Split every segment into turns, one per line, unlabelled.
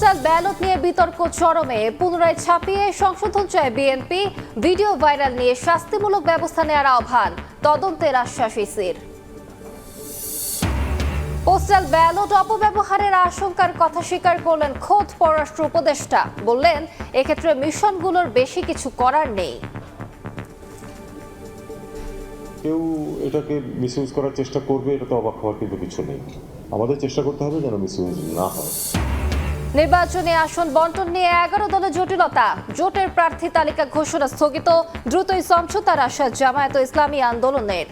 Postal ballot নিয়ে বিতর্ক চরমে, পুনরায় ছাপিয়ে সংশোধন চায় বিএনপি। ভিডিও ভাইরাল নিয়ে শাস্তিমূলক ব্যবস্থা নেওয়ার আহ্বান, তদন্তের আশ্বাস ইসির। পোস্টাল ব্যালট অপব্যবহারের আশঙ্কার কথা স্বীকার করলেন খোদ পররাষ্ট্র উপদেষ্টা। বললেন, এক্ষেত্রে মিশনগুলোর বেশি কিছু করার নেই।
কেউ এটাকে মিসইউজ করার চেষ্টা করবে, এটা তো অবাক হওয়ার কিন্তু কিছু নেই। আমাদের চেষ্টা করতে হবে যেন মিসইউজ না হয়।
নির্বাচনী আসন বন্টন নিয়ে 11 দলের জটিলতা। জোটের প্রার্থী তালিকা ঘোষণা স্থগিত, দ্রুতই সমঝোতার আশ্বাস জামায়াত ইসলামী আন্দোলনের।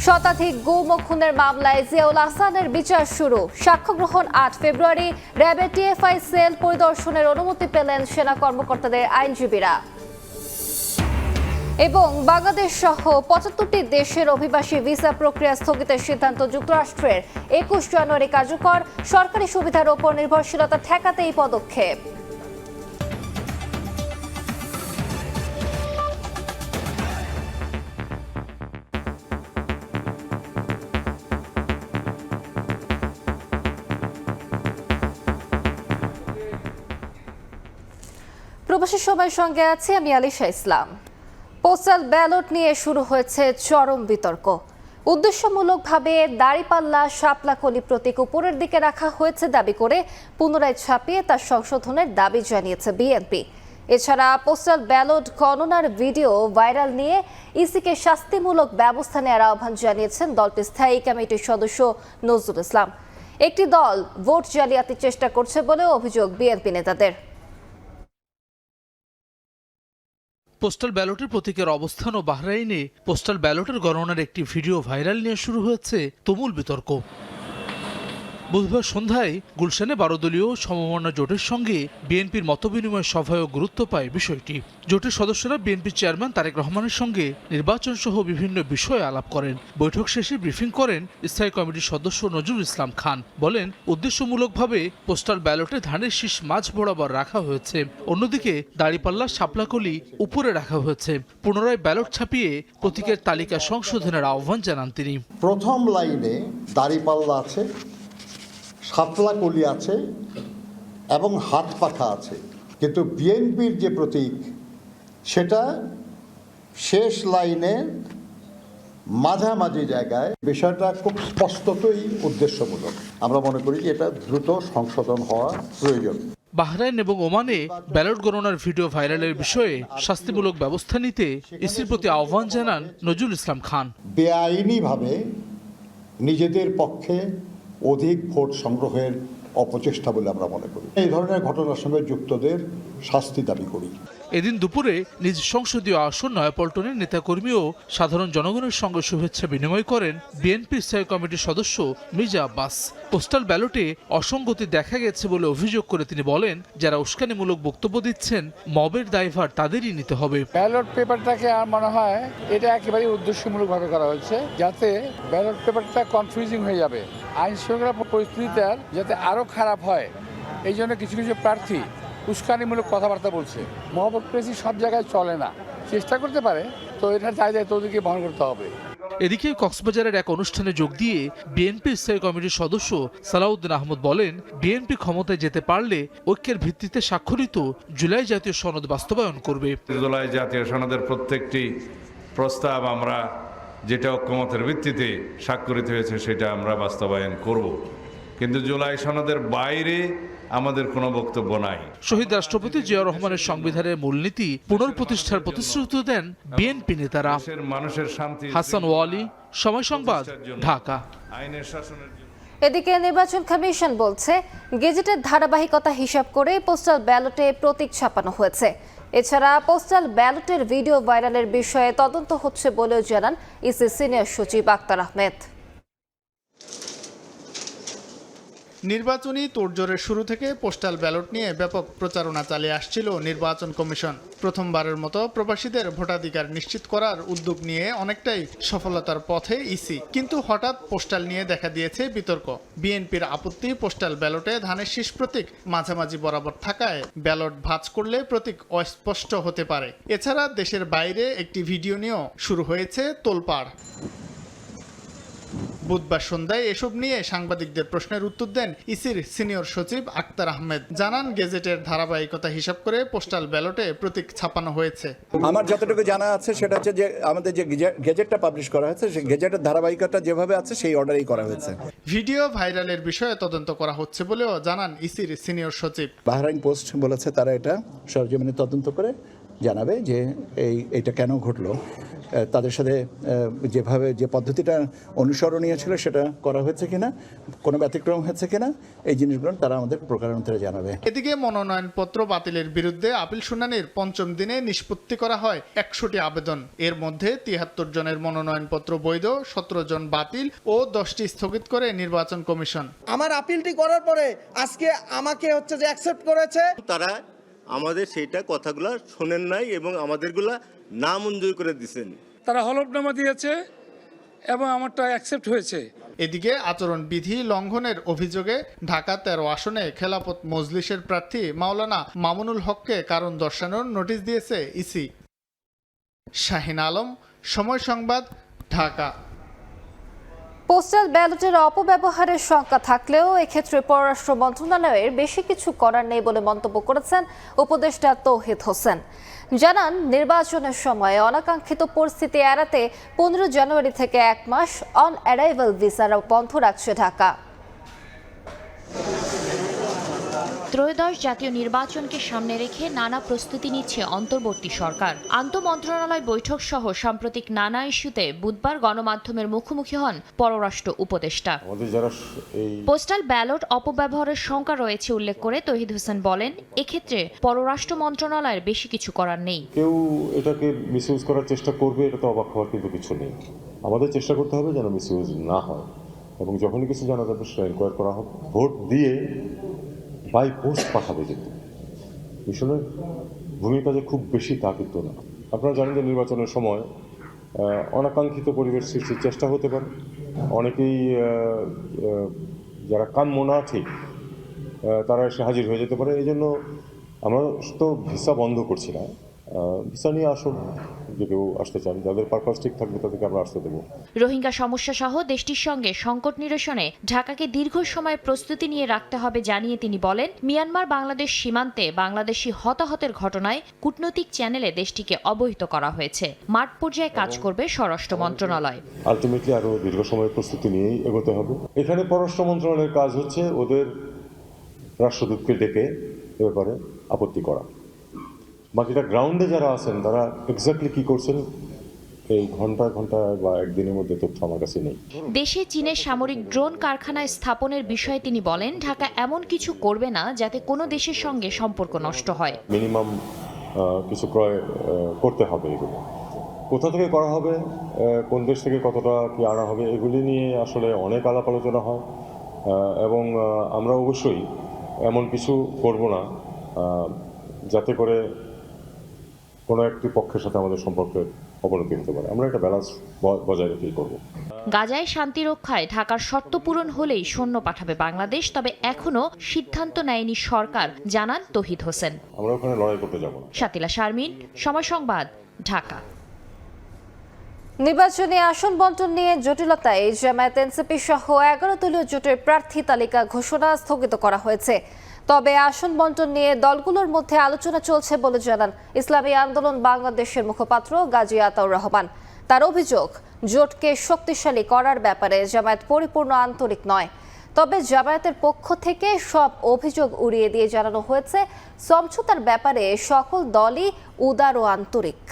শতাধিক গুম ও খুনের মামলায় জিয়াউল হাসানের বিচার শুরু। সাক্ষ্য গ্রহণ 8 ফেব্রুয়ারি। র্যাবের টিএফআই সেল পরিদর্শনের অনুমতি পেলেন সেনা কর্মকর্তাদের আইনজীবীরা। এবং বাংলাদেশ সহ 75টি দেশের অভিবাসী ভিসা প্রক্রিয়া স্থগিতের সিদ্ধান্ত যুক্তরাষ্ট্রের। 21 জানুয়ারি কার্যকর। সরকারি সুবিধার ওপর নির্ভরশীলতা ঠেকাতে এই পদক্ষেপ। প্রবাসী সময়ের সঙ্গে আছি আমি আলিশা ইসলাম। পোস্টাল ব্যালট নিয়ে শুরু হয়েছে চরম বিতর্ক। উদ্দেশ্যমূলকভাবে দাড়িপাল্লা, শাপলাকলি প্রতীক উপরের দিকে রাখা হয়েছে দাবি করে পুনরায় ছাপিয়ে তার সংশোধনের দাবি জানিয়েছে বিএনপি। এছাড়া পোস্টাল ব্যালট গণনার ভিডিও ভাইরাল নিয়ে ইসিকে শাস্তিমূলক ব্যবস্থা নেওয়ার আহ্বান জানিয়েছেন দলটির স্থায়ী কমিটির সদস্য নজরুল ইসলাম। একটি দল ভোট জালিয়াতির চেষ্টা করছে বলেও অভিযোগ বিএনপি নেতাদের।
পোস্টাল ব্যালটের প্রতীকের অবস্থান ও বাহরাইনে পোস্টাল ব্যালটের গণনার একটি ভিডিও ভাইরাল নিয়ে শুরু হয়েছে তুমুল বিতর্ক। বুধবার সন্ধ্যায় গুলশানে 12 দলীয় সমমনা জোটের সঙ্গে বিএনপির মতবিনিময় সভায়ও গুরুত্ব পায় বিষয়টি। জোটের সদস্যরা বিএনপির চেয়ারম্যান তারেক রহমানের সঙ্গে নির্বাচন সহ বিভিন্ন বিষয়ে আলাপ করেন। বৈঠক শেষে ব্রিফিং করেন স্থায়ী কমিটির সদস্য নজরুল ইসলাম খান। বলেন, উদ্দেশ্যমূলকভাবে পোস্টাল ব্যালটে ধানের শীষ মাঝ বরাবর রাখা হয়েছে, অন্যদিকে দাড়িপাল্লা, শাপলাকলি উপরে রাখা হয়েছে। পুনরায় ব্যালট ছাপিয়ে প্রতীকের তালিকা সংশোধনের আহ্বান জানান তিনি।
প্রথম লাইনে দাড়িপাল্লা আছে, শাপলাকলি আছে এবং হাত পাখা আছে, কিন্তু বিএনপির যে প্রতীক সেটা শেষ লাইনে মাঝামাঝি জায়গায়। বিষয়টা খুব স্পষ্টতই উদ্দেশ্যমূলক। আমরা মনে করি এটা দ্রুত সংশোধন হওয়া প্রয়োজন।
বাহরাইন এবং ওমানে ব্যালট গণনার ভিডিও ভাইরালের বিষয়ে শাস্তিমূলক ব্যবস্থা নিতে ইসির প্রতি আহ্বান জানান নজরুল ইসলাম খান।
বেআইনিভাবে নিজেদের পক্ষে অধিক ভোট সংগ্রহের অপচেষ্টা বলে আমরা মনে করি। এই ধরনের ঘটনার সঙ্গে যুক্তদের শাস্তি দাবি করি।
এদিন দুপুরে নিজ সংসদীয় আসন নয়াপল্টনের নেতাকর্মী ও সাধারণ জনগণের সঙ্গে শুভেচ্ছা বিনিময় করেন বিএনপির স্থায়ী কমিটির সদস্য মির্জা আব্বাস। পোস্টাল ব্যালটে অসঙ্গতি দেখা গেছে বলে অভিযোগ করে তিনি বলেন, যারা উস্কানিমূলক বক্তব্য দিচ্ছেন মবের দায়ভার তাদেরই নিতে হবে।
ব্যালট পেপারটাকে আর মনে হয় এটা একেবারে উদ্দেশ্যমূলকভাবে করা হয়েছে, যাতে ব্যালট পেপারটা কনফিউজিং হয়ে যাবে, আইন শৃঙ্খলা পরিস্থিতিটা যাতে আরো খারাপ হয়। এই জন্য কিছু কিছু প্রার্থী উস্কানিমূলক কথাবার্তা বলছে। মহাপ্রেসি সব জায়গায় চলে না, চেষ্টা করতে পারে, তো এটা দায়িত্ব ওদেরকে বহন করতে হবে।
এদিকে কক্সবাজারের এক অনুষ্ঠানে যোগ দিয়ে বিএনপির স্থায়ী কমিটির সদস্য সালাউদ্দিন আহমদ বলেন, বিএনপি ক্ষমতায় যেতে পারলে ঐক্যের ভিত্তিতে স্বাক্ষরিত জুলাই জাতীয় সনদ বাস্তবায়ন করবে।
জুলাই জাতীয় সনদের প্রত্যেকটি প্রস্তাব আমরা যেটা ঐক্যমতের ভিত্তিতে স্বাক্ষরিত হয়েছে সেটা আমরা বাস্তবায়ন করব, কিন্তু জুলাই সনদের বাইরে আমাদের কোনো বক্তব্য নাই।
শহীদ রাষ্ট্রপতি জিয়াউর রহমানের সংবিধানের মূলনীতি পুনঃপ্রতিষ্ঠার প্রতিশ্রুতি দেন বিএনপি নেতারা।
মানুষের শান্তি।
হাসান ওয়ালি, সময় সংবাদ, ঢাকা।
আইনের শাসনের
এদিকে নির্বাচন কমিশন বলছে, গেজেটের ধারাবাহিকতা হিসাব করে পোস্টাল ব্যালটে প্রতীক ছাপানো হয়েছে। এছাড়া পোস্টাল ব্যালটের ভিডিও ভাইরালের বিষয়ে তদন্ত হচ্ছে বলেও জানান ইসি সিনিয়র সচিব আক্তার আহমেদ।
নির্বাচনী তোড়জোড়ের শুরু থেকে পোস্টাল ব্যালট নিয়ে ব্যাপক প্রচারণা চালিয়ে আসছিল নির্বাচন কমিশন। প্রথমবারের মতো প্রবাসীদের ভোটাধিকার নিশ্চিত করার উদ্যোগ নিয়ে অনেকটাই সফলতার পথে ইসি, কিন্তু হঠাৎ পোস্টাল নিয়ে দেখা দিয়েছে বিতর্ক। বিএনপির আপত্তি, পোস্টাল ব্যালটে ধানের শীষ প্রতীক মাঝামাঝি বরাবর থাকায় ব্যালট ভাঁজ করলে প্রতীক অস্পষ্ট হতে পারে। এছাড়া দেশের বাইরে একটি ভিডিও নিয়েও শুরু হয়েছে তোলপাড়। বুধবার সন্ধ্যায় এসব নিয়ে সাংবাদিকদের প্রশ্নের উত্তর দেন ইসির সিনিয়র সচিব আক্তার আহমেদ। জানান, গেজেটের ধারাবাহিকতা হিসাব করে পোস্টাল ব্যালটে প্রতীক ছাপানো হয়েছে।
আমার যতটুকু জানা আছে সেটা হচ্ছে যে আমাদের যে গেজেটটা পাবলিশ করা হয়েছে সেই গেজেটের ধারাবাহিকতা যেভাবে আছে সেই অর্ডারেই করা হয়েছে।
ভিডিও ভাইরালের বিষয়ে তদন্ত করা হচ্ছে বলেও জানান ইসির সিনিয়র সচিব।
বাহরাইন পোস্ট বলেছে তারা এটা সরজমিনে তদন্ত করে জানাবে যে এইটা কেন ঘটলো। তাদের সাথে যেভাবে যে পদ্ধতিটা অনুসরণীয় ছিল সেটা করা হয়েছে কিনা, কোনো ব্যতিক্রম হয়েছে কিনা, এই জিনিসগুলো তারা আমাদের প্রকারান্তরে জানাবে।
এদিকে মনোনয়নপত্র বাতিলের বিরুদ্ধে আপিল শুনানির পঞ্চম দিনে নিষ্পত্তি করা হয় 100টি আবেদন। এর মধ্যে 73 জনের মনোনয়নপত্র বৈধ, 17 জন বাতিল ও 10টি স্থগিত করে নির্বাচন কমিশন।
আমার আপিলটি করার পরে আজকে আমাকে হচ্ছে যে অ্যাকসেপ্ট করেছে।
তারা আমাদের সেইটা কথাগুলো শোনেন নাই এবং আমাদেরগুলা না মঞ্জুর করে দিয়েছেন।
তারা হলফনামা দিয়েছে এবং আমারটা অ্যাকসেপ্ট হয়েছে।
এদিকে আচরণবিধি লঙ্ঘনের অভিযোগে ঢাকা 13 আসনে খেলাফত মজলিসের প্রার্থী মাওলানা মামুনুল হককে কারণ দর্শানোর নোটিশ দিয়েছে ইসি। শাহিন আলম, সময় সংবাদ, ঢাকা।
পোস্টাল ব্যালটের অপব্যবহারের শঙ্কা থাকলেও এক্ষেত্রে পররাষ্ট্র মন্ত্রণালয়ের বেশি কিছু করার নেই বলে মন্তব্য করেছেন উপদেষ্টা তৌহিদ হোসেন। জানান, নির্বাচনের সময় অনাকাঙ্ক্ষিত পরিস্থিতি এড়াতে 15 জানুয়ারি থেকে 1 মাস অন অ্যারাইভাল ভিসা বন্ধ রাখছে ঢাকা।
ত্রয়োদশ জাতীয় নির্বাচনকে সামনে রেখে নানা প্রস্তুতি নিচ্ছে অন্তর্বর্তী সরকার। আন্তঃমন্ত্রণালয় বৈঠক সহ সাম্প্রতিক নানা ইস্যুতে বুধবার গণমাধ্যমের মুখোমুখি হন পররাষ্ট্র উপদেষ্টা। পোস্টাল ব্যালট অপব্যবহারের শঙ্কা রয়েছে উল্লেখ করে তৌহিদ হোসেন বলেন, এক্ষেত্রে পররাষ্ট্র মন্ত্রণালয়ের বেশি কিছু করার নেই।
কেউ এটাকে মিসইউজ করার চেষ্টা করবে, এটা তো অবাক হওয়ার কিন্তু কিছু নেই। আমাদের চেষ্টা করতে হবে যেন মিসইউজ না হয়, এবং যখনই কিছু জানা যাবে সেটা এনকোয়ার করা হবে। ভোট দিয়ে বাই পোস্ট পাঠাবে, কিন্তু মিশনের ভূমিকা যে খুব বেশি তা কিন্তু না। আপনারা জানেন যে নির্বাচনের সময় অনাকাঙ্ক্ষিত পরিবেশ সৃষ্টির চেষ্টা হতে পারে। অনেকেই যারা কাম্য না ঠিক তারা এসে হাজির হয়ে যেতে পারে। এই জন্য আমরা তো ভিসা বন্ধ করছি না, ভিসা নিয়ে আসুন, যে কেউ আসতে চান, যাদের পারপাস ঠিক থাকবে তাদেরকে আমরা আসতে দেবো।
রোহিঙ্গা সমস্যা সহ দেশটির সঙ্গে সংকট নিরসনে ঢাকাকে দীর্ঘ সময় প্রস্তুতি নিয়ে রাখতে হবে জানিয়ে তিনি বলেন, মিয়ানমার বাংলাদেশ সীমান্তে বাংলাদেশি হতাহতের ঘটনায় কূটনৈতিক চ্যানেলে দেশটিকে অবহিত করা হয়েছে। মাঠ পর্যায়ে কাজ করবে স্বরাষ্ট্র মন্ত্রণালয়।
আলটিমেটলি আরও দীর্ঘ সময়ের প্রস্তুতি নিয়েই এগোতে হবে। এখানে পররাষ্ট্র মন্ত্রণালয়ের কাজ হচ্ছে ওদের রাষ্ট্রদূতকে ডেকে এ ব্যাপারে আপত্তি করা। বাকিটা গ্রাউন্ডে যারা আছেন তারা এক্স্যাক্টলি কি করছেন এই ঘন্টা বা একদিনের মধ্যে তথ্য আমার কাছে নেই।
দেশে চীনের সামরিক ড্রোন কারখানায় স্থাপনের বিষয়ে তিনি বলেন, ঢাকা এমন কিছু করবে না যাতে কোনো দেশের সঙ্গে সম্পর্ক নষ্ট হয়।
মিনিমাম কিছু ক্রয় করতে হবে। এগুলো কোথা থেকে করা হবে, কোন দেশ থেকে কতটা কি আনা হবে, এগুলি নিয়ে আসলে অনেক আলাপ আলোচনা হয়, এবং আমরা অবশ্যই এমন কিছু করব না যাতে করে কোনো একটি পক্ষের সাথে আমাদের সম্পর্কের অবনতি হতে পারে। আমরা একটা ব্যালেন্স বজায় রেখেই করব।
গাজায় শান্তি রক্ষায় ঢাকার শর্ত পূরণ হলেই সৈন্য পাঠাবে বাংলাদেশ, তবে এখনো সিদ্ধান্ত নেয়নি সরকার, জানান তৌহিদ হোসেন।
আমরা ওখানে লড়াই করতে যাব না।
শাতিলা শারমিন, সময় সংবাদ, ঢাকা।
নির্বাচনী আসন বণ্টন নিয়ে জটিলতায় জামায়াত এনসিপি সহ 11 দলীয় জোটের প্রার্থী তালিকা ঘোষণা স্থগিত করা হয়েছে। তবে আসন বণ্টন নিয়ে দলগুলোর মধ্যে আলোচনা চলছে বলে জানান ইসলামী আন্দোলন বাংলাদেশের মুখপাত্র গাজী আতাউর রহমান। তার অভিযোগ, জোটকে শক্তিশালী করার ব্যাপারে জামায়াত পরিপূর্ণ আন্তরিক নয়। তবে জামায়াতের পক্ষ থেকে সব অভিযোগ উড়িয়ে দিয়ে জানানো হয়েছে, সমঝোতার ব্যাপারে সকল দলই উদার ও আন্তরিক।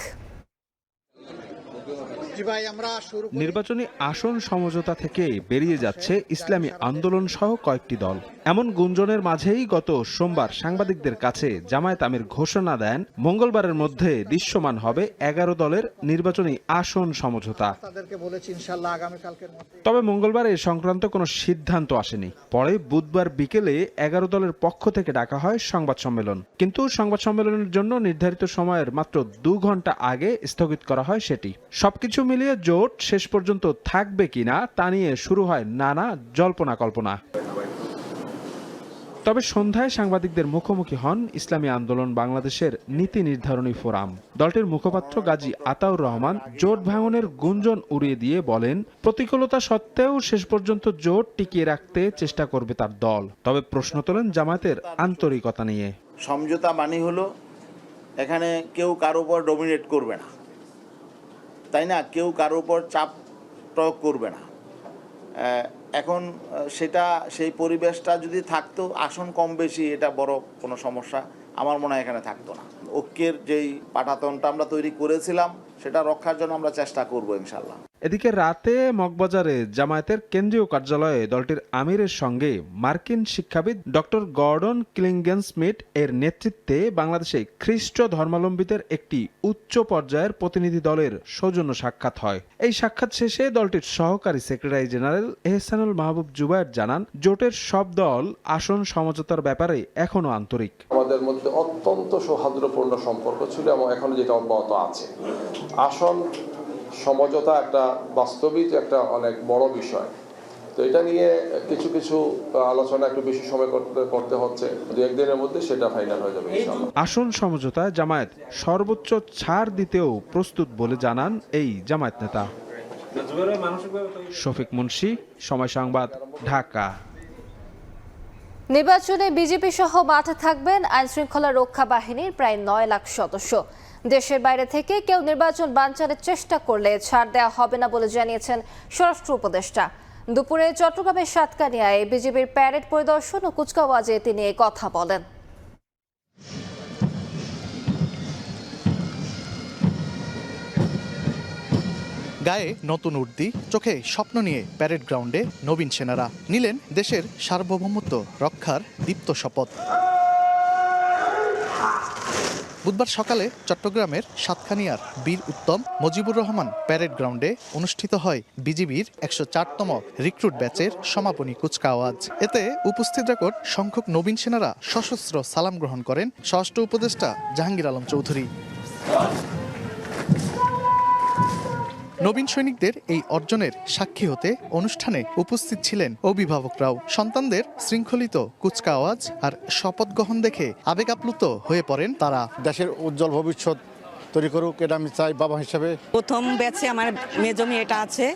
নির্বাচনী আসন সমঝোতা থেকে বেরিয়ে যাচ্ছে ইসলামী আন্দোলন সহ কয়েকটি দল। এমন গুঞ্জনের মাঝেই গত সোমবার সাংবাদিকদের কাছে জামায়াত আমির ঘোষণা দেন, মঙ্গলবারের মধ্যে দৃশ্যমান হবে 11 দলের নির্বাচনী আসন সমঝোতা। তবে মঙ্গলবার এ সংক্রান্ত কোনো সিদ্ধান্ত আসেনি। পরে বুধবার বিকেলে 11 দলের পক্ষ থেকে ডাকা হয় সংবাদ সম্মেলন, কিন্তু সংবাদ সম্মেলনের জন্য নির্ধারিত সময়ের মাত্র 2 ঘন্টা আগে স্থগিত করা হয় সেটি। সবকিছু মিলিয়ে জোট শেষ পর্যন্ত থাকবে কিনা তা নিয়ে শুরু হয় নানা জল্পনা কল্পনা। তবে সন্ধ্যায় সাংবাদিকদের মুখোমুখি হন ইসলামী আন্দোলন বাংলাদেশের নীতি নির্ধারণী ফোরাম। দলটির মুখপাত্র গাজী আতাউর রহমান জোট ভাঙনের গুঞ্জন উড়িয়ে দিয়ে বলেন, প্রতিকূলতা সত্ত্বেও শেষ পর্যন্ত জোট টিকিয়ে রাখতে চেষ্টা করবে তার দল। তবে প্রশ্ন তোলেন জামায়াতের আন্তরিকতা নিয়ে।
সমঝোতা মানে হলো এখানে কেউ কারো উপর ডমিনেট করবে না, তাই না? কেউ কারো উপর চাপ প্রয়োগ করবে না। এখন সেই পরিবেশটা যদি থাকতো, আসন কম বেশি এটা বড় কোনো সমস্যা আমার মনে হয় এখানে থাকতো না। ঐক্যের যেই পাটাতনটা আমরা তৈরি করেছিলাম সেটা রক্ষার জন্য আমরা চেষ্টা করবো ইনশাল্লাহ।
এদিকে রাতে মগবাজারে জামায়াতের কেন্দ্রীয় কার্যালয়ে দলটির আমিরের সঙ্গে মার্কিন শিক্ষাবিদ ডক্টর গর্ডন ক্লিংগেন-স্মিথ এর নেতৃত্বে বাংলাদেশে খ্রিস্ট ধর্মাবলম্বীদের একটি উচ্চ পর্যায়ের প্রতিনিধি দলের সৌজন্য সাক্ষাৎ হয়। এই সাক্ষাৎ শেষে দলটির সহকারী সেক্রেটারি জেনারেল এহসানুল মাহবুব জুবায়ের জানান, জোটের সব দল আসন সমঝোতার ব্যাপারে এখনো আন্তরিক।
আমাদের মধ্যে অত্যন্ত সৌহার্দ্যপূর্ণ সম্পর্ক ছিল এবং এখন যেটা অব্যাহত আছে। আসন সমঝোতা একটা বাস্তবিক একটা অনেক বড় বিষয়, তো এটা নিয়ে কিছু কিছু আলোচনা একটু বেশি সময় করতে হচ্ছে। দু একদিনের মধ্যে সেটা ফাইনাল হয়ে যাবে ইনশাআল্লাহ।
আসন সমঝোতায় জামায়াত সর্বোচ্চ ছাড় দিতেও প্রস্তুত বলে জানান এই জামায়াত নেতা। শফিক মুন্সি, সময় সংবাদ, ঢাকা।
নির্বাচনে বিজেপি সহ মাঠে থাকবেন আইনশৃঙ্খলা রক্ষা বাহিনীর প্রায় 9 লাখ সদস্য। দেশের বাইরে থেকে কেউ নির্বাচন বানচালের চেষ্টা করলে ছাড় দেওয়া হবে না বলে জানিয়েছেন স্বরাষ্ট্র উপদেষ্টা। দুপুরে চট্টগ্রামের সাতকানিয়ায় বিজেপির প্যারেড পরিদর্শন ও কুচকাওয়াজে তিনি এই কথা বলেন।
গায়ে নতুন উর্দি, চোখে স্বপ্ন নিয়ে প্যারেড গ্রাউন্ডে নবীন সেনারা নিলেন দেশের সার্বভৌমত্ব রক্ষার দীপ্ত শপথ। বুধবার সকালে চট্টগ্রামের সাতখানিয়ার বীর উত্তম মুজিবুর রহমান প্যারেড গ্রাউন্ডে অনুষ্ঠিত হয় বিজিবির 104তম রিক্রুট ব্যাচের সমাপনী কুচকাওয়াজ। এতে উপস্থিত রেকর্ড সংখ্যক নবীন সেনারা সশস্ত্র সালাম গ্রহণ করেন স্বরাষ্ট্র উপদেষ্টা জাহাঙ্গীর আলম চৌধুরী। নবীন সৈনিকদের এই অর্জনের সাক্ষী হতে অনুষ্ঠানে উপস্থিত ছিলেন অভিভাবকরাও। সন্তানদের শৃঙ্খলিত কুচকাওয়াজ আর শপথ গ্রহণ দেখে আবেগ আপ্লুত হয়ে পড়েন তারা।
দেশের উজ্জ্বল ভবিষ্যৎ তৈরি করুক, এটা আমি চাই বাবা হিসেবে।
প্রথম ব্যাচে আমার মেজো মেয়েটা আছে,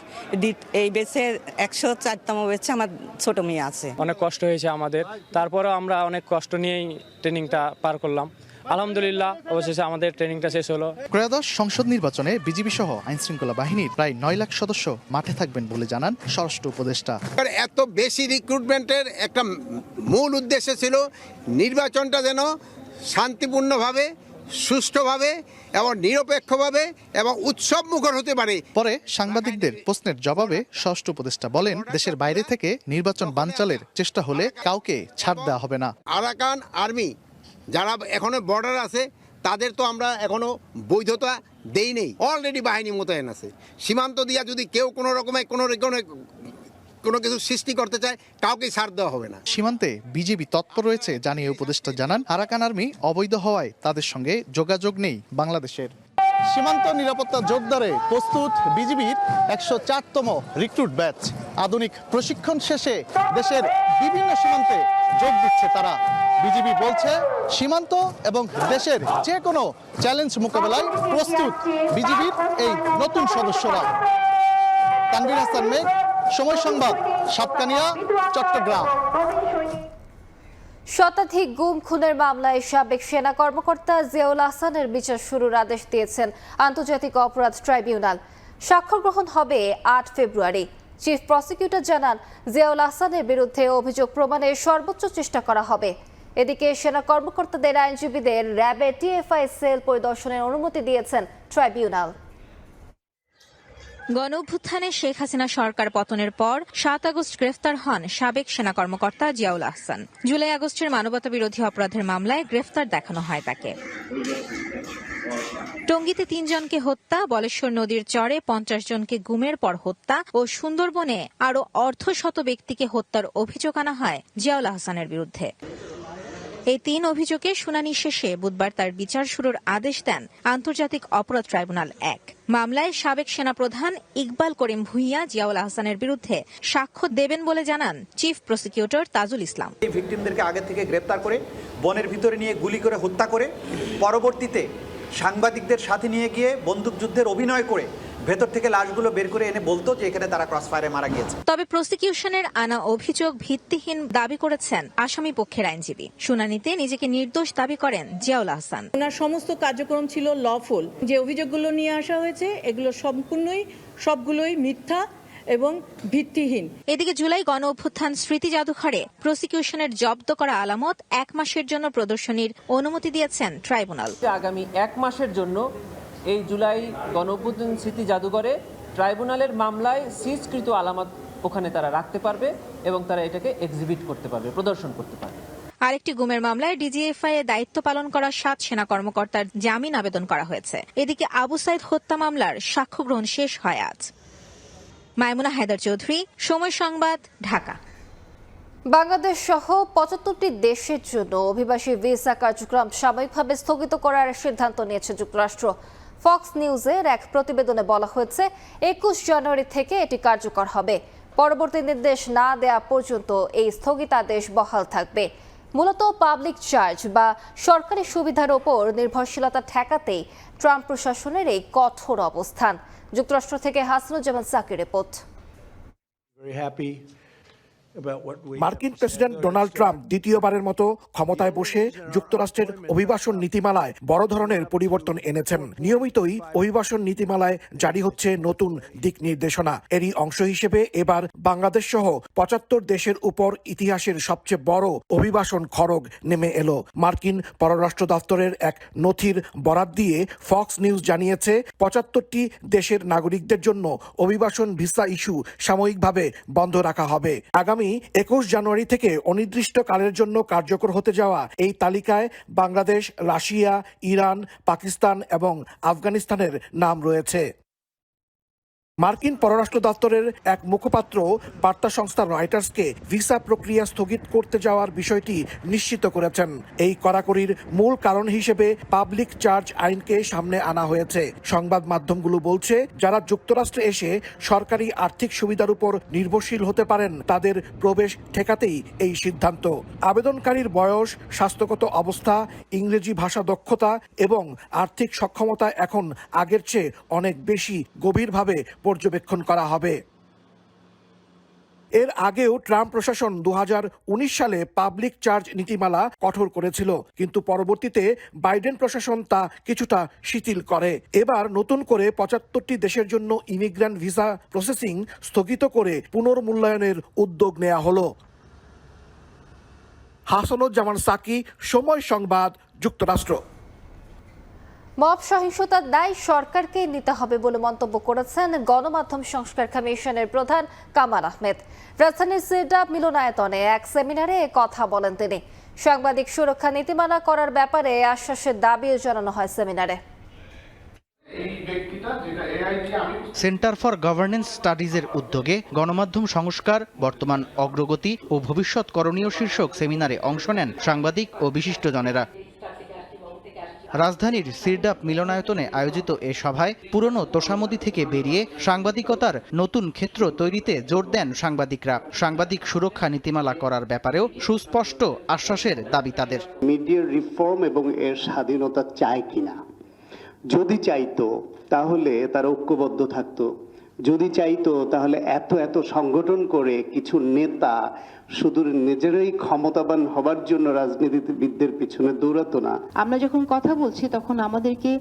এই ব্যাচের 104তম ব্যাচে আমার ছোট মেয়ে আছে।
অনেক কষ্ট হয়েছে আমাদের, তারপরেও আমরা অনেক কষ্ট নিয়েই ট্রেনিংটা পার করলাম। আলহামদুলিল্লাহ অবশেষে আমাদের ট্রেনিংটা শেষ হলো।
ত্রয়োদশ সংসদ নির্বাচনে বিজিবি সহ আইনশৃঙ্খলা বাহিনীর প্রায় 9 লাখ সদস্য মাঠে থাকবেন বলে জানান স্বরাষ্ট্র উপদেষ্টা।
এত বেশি রিক্রুটমেন্টের একটা মূল উদ্দেশ্য ছিল নির্বাচনটা যেন শান্তিপূর্ণভাবে, সুষ্ঠুভাবে এবং নিরপেক্ষভাবে এবং উৎসব মুখর হতে পারে।
পরে সাংবাদিকদের প্রশ্নের জবাবে স্বরাষ্ট্র উপদেষ্টা বলেন, দেশের বাইরে থেকে নির্বাচন বানচালের চেষ্টা হলে কাউকে ছাড় দেওয়া হবে না।
আরাকান আর্মি যারা এখনো বর্ডার আছে তাদের তো আমরা এখনো বৈধতা দেই নেই, অলরেডি বাহিনী মোতায়েন আছে। সীমান্ত দিয়া যদি কেউ কোনো রকমের কোনো কিছু সৃষ্টি করতে চায় কাউকে ছাড় দেওয়া হবে না।
সীমান্তে বিজেপি তৎপর রয়েছে জানিয়ে উপদেষ্টা জানান, আরাকান আর্মি অবৈধ হওয়ায় তাদের সঙ্গে যোগাযোগ নেই বাংলাদেশের। সীমান্ত নিরাপত্তা জোরদারে প্রস্তুত বিজিবির 104তম রিক্রুট ব্যাচ। আধুনিক প্রশিক্ষণ শেষে দেশের বিভিন্ন সীমান্তে যোগ দিচ্ছে তারা। বিজিবি বলছে, সীমান্ত এবং দেশের যে কোনো চ্যালেঞ্জ মোকাবেলায় প্রস্তুত বিজিবির এই নতুন সদস্যরা। তানভীর হাসান মেঘ, সময় সংবাদ, সাতকানিয়া, চট্টগ্রাম।
শতাধিক গুম খুনের মামলায় সাবেক সেনা কর্মকর্তা জিয়াউল আহসানের বিচার শুরুর আদেশ দিয়েছেন আন্তর্জাতিক অপরাধ ট্রাইব্যুনাল। সাক্ষ্য গ্রহণ হবে 8 ফেব্রুয়ারি। চিফ প্রসিকিউটর জানান, জিয়াউল আহসানের বিরুদ্ধে অভিযোগ প্রমাণের সর্বোচ্চ চেষ্টা করা হবে। এদিকে সেনা কর্মকর্তাদের আইনজীবীদের র্যাবে টিএফআই সেল পরিদর্শনের অনুমতি দিয়েছেন ট্রাইব্যুনাল।
গণঅভ্যুত্থানে শেখ হাসিনা সরকার পতনের পর 7 আগস্ট গ্রেফতার হন সাবেক সেনা কর্মকর্তা জিয়াউল আহসান। জুলাই আগস্টের মানবতাবিরোধী অপরাধের মামলায় গ্রেফতার দেখানো হয় তাকে। টঙ্গীতে 3 জনকে হত্যা, বলেশ্বর নদীর চরে 50 জনকে গুমের পর হত্যা ও সুন্দরবনে আরও অর্ধশত ব্যক্তিকে হত্যার অভিযোগ আনা হয় জিয়াউল আহসানের বিরুদ্ধে। এই 3 অভিযোগের শুনানি শেষে বুধবার তার বিচার শুরুর আদেশ দেন আন্তর্জাতিক অপরাধ ট্রাইব্যুনাল 1। মামলায় সাবেক সেনাপ্রধান ইকবাল করিম ভূঁইয়া জিয়াউল আহসানের বিরুদ্ধে সাক্ষ্য দেবেন বলে জানান চিফ প্রসিকিউটর তাজুল ইসলাম।
এই ভিকটিমদেরকে আগে থেকে গ্রেপ্তার করে বনের ভিতরে নিয়ে গুলি করে হত্যা করে পরবর্তীতে সাংবাদিকদের সাথে নিয়ে গিয়ে বন্দুকযুদ্ধের অভিনয় করে ভেতর থেকে লাশগুলো বের করে এনে বলতো যে এখানে তারা ক্রসফায়ারে মারা গিয়েছে।
তবে প্রসিকিউশনের আনা অভিযোগ ভিত্তিহীন দাবি করেছেন আসামি পক্ষের আইনজীবী। শুনানিতে নিজেকে নির্দোষ দাবি করেন জিয়াউল আহসান।
ওনার সমস্ত কার্যক্রম ছিল লফুল। যে অভিযোগগুলো নিয়ে আসা হয়েছে এগুলো সবগুলোই মিথ্যা এবং ভিত্তিহীন।
এদিকে জুলাই গণ অভ্যুত্থান স্মৃতি জাদুঘরে প্রসিকিউশনের জব্দ করা আলামত 1 মাসের জন্য প্রদর্শনীর অনুমতি দিয়েছেন ট্রাইব্যুনাল।
আগামী 1 মাসের জন্য এই জুলাই গণ অভ্যুত্থান স্মৃতি জাদুঘরে ট্রাইব্যুনালের মামলায় সিজকৃত আলামত ওখানে তারা রাখতে পারবে এবং তারা এটাকে এক্সিবিট করতে পারবে, প্রদর্শন করতে পারবে।
আরেকটি গুমের মামলায় ডিজিএফআই এ দায়িত্ব পালন করা 7 সেনা কর্মকর্তার জামিন আবেদন করা হয়েছে। এদিকে আবু সাইদ হত্যা মামলার সাক্ষ্য গ্রহণ শেষ হয় আজ। মাইমুনা হায়দার চৌধুরী, সময় সংবাদ, ঢাকা।
বাংলাদেশ সহ 75টি দেশের জন্য অভিবাসী ভিসা কার্যক্রম সাময়িকভাবে স্থগিত করার সিদ্ধান্ত নিয়েছে যুক্তরাষ্ট্র। ফক্স নিউজের এক প্রতিবেদনে বলা হয়েছে 21 জানুয়ারি থেকে এটি কার্যকর হবে। পরবর্তী নির্দেশ না দেয়া পর্যন্ত এই স্থগিতাদেশ বহাল থাকবে। মূলত পাবলিক চার্জ বা সরকারি সুবিধার ওপর নির্ভরশীলতা ঠেকাতেই ট্রাম্প প্রশাসনের এই কঠোর অবস্থান। যুক্তরাষ্ট্র থেকে হাসানুজ্জামান সাকির রিপোর্ট।
মার্কিন প্রেসিডেন্ট ডোনাল্ড ট্রাম্প দ্বিতীয়বারের মতো ক্ষমতায় বসে যুক্তরাষ্ট্রের অভিবাসন নীতিমালায় বড় ধরনের পরিবর্তন এনেছেন। নিয়মিতই অভিবাসন নীতিমালায় জারি হচ্ছে নতুন দিক নির্দেশনা। এরই অংশ হিসেবে এবার বাংলাদেশ সহ 75 দেশের উপর ইতিহাসের সবচেয়ে বড় অভিবাসন খরগ নেমে এলো। মার্কিন পররাষ্ট্র দপ্তরের এক নথির বরাত দিয়ে ফক্স নিউজ জানিয়েছে 75টি দেশের নাগরিকদের জন্য অভিবাসন ভিসা ইস্যু সাময়িকভাবে বন্ধ রাখা হবে। আগামী 21 জানুয়ারি থেকে অনির্দিষ্টকালের জন্য কার্যকর হতে যাওয়া এই তালিকায় বাংলাদেশ, রাশিয়া, ইরান, পাকিস্তান এবং আফগানিস্তানের নাম রয়েছে। মার্কিন পররাষ্ট্র দপ্তরের এক মুখপাত্র বার্তা সংস্থা রয়টার্সকে ভিসা প্রক্রিয়া স্থগিত করতে যাওয়ার বিষয়টি নিশ্চিত করেছেন। এই কড়াকড়ির মূল কারণ হিসেবে পাবলিক চার্জ আইনকে সামনে আনা হয়েছে। সংবাদ মাধ্যমগুলো বলছে, যারা যুক্তরাষ্ট্রে এসে সরকারি আর্থিক সুবিধার উপর নির্ভরশীল হতে পারেন তাদের প্রবেশ ঠেকাতেই এই সিদ্ধান্ত। আবেদনকারীর বয়স, স্বাস্থ্যগত অবস্থা, ইংরেজি ভাষা দক্ষতা এবং আর্থিক সক্ষমতা এখন আগের চেয়ে অনেক বেশি গভীরভাবে পর্যবেক্ষণ করা হবে। এর আগেও ট্রাম্প প্রশাসন 2019 সালে পাবলিক চার্জ নীতিমালা কঠোর করেছিল, কিন্তু পরবর্তীতে বাইডেন প্রশাসন তা কিছুটা শিথিল করে। এবার নতুন করে 75টি দেশের জন্য ইমিগ্রেন্ট ভিসা প্রসেসিং স্থগিত করে পুনর্মূল্যায়নের উদ্যোগ নেওয়া হলো। হাসানুজ্জামান সাকি, সময় সংবাদ, যুক্তরাষ্ট্র।
মব সহিংসতার দায় সরকারকে নিতে হবে বলে মন্তব্য করেছেন গণমাধ্যম সংস্কার কমিশনের প্রধান কামাল আহমেদ। রাজধানীর সিডাব মিলনায়তনে এক সেমিনারে কথা বলেন তিনি। সাংবাদিক সুরক্ষা নীতিমালা করার ব্যাপারে আশ্বাসের দাবিও জানানো হয় সেমিনারে।
সেন্টার ফর গভর্নেন্স স্টাডিজের উদ্যোগে গণমাধ্যম সংস্কার, বর্তমান অগ্রগতি ও ভবিষ্যৎ করণীয় শীর্ষক সেমিনারে অংশ নেন সাংবাদিক ও বিশিষ্টজনেরা। রাজধানীর সিরডাপ মিলনায়তনে আয়োজিত এ সভায় পুরনো তোষামোদি থেকে বেরিয়ে সাংবাদিকতার নতুন ক্ষেত্র তৈরিতে জোর দেন সাংবাদিকরা। সাংবাদিক সুরক্ষা নীতিমালা করার ব্যাপারেও সুস্পষ্ট আশ্বাসের দাবি তাদের।
মিডিয়ার রিফর্ম এবং এর স্বাধীনতা চায় কিনা, যদি চাইতো তাহলে তারা ঐক্যবদ্ধ থাকতো, যদি চাইতো তাহলে এত সংগঠন করে কিছু নেতা শুধু নিজেরাই ক্ষমতাবান হবার জন্য রাজনীতিবিদদের পিছনে দৌড়াতো না।
আমরা যখন কথা বলছি তখন আমাদেরকে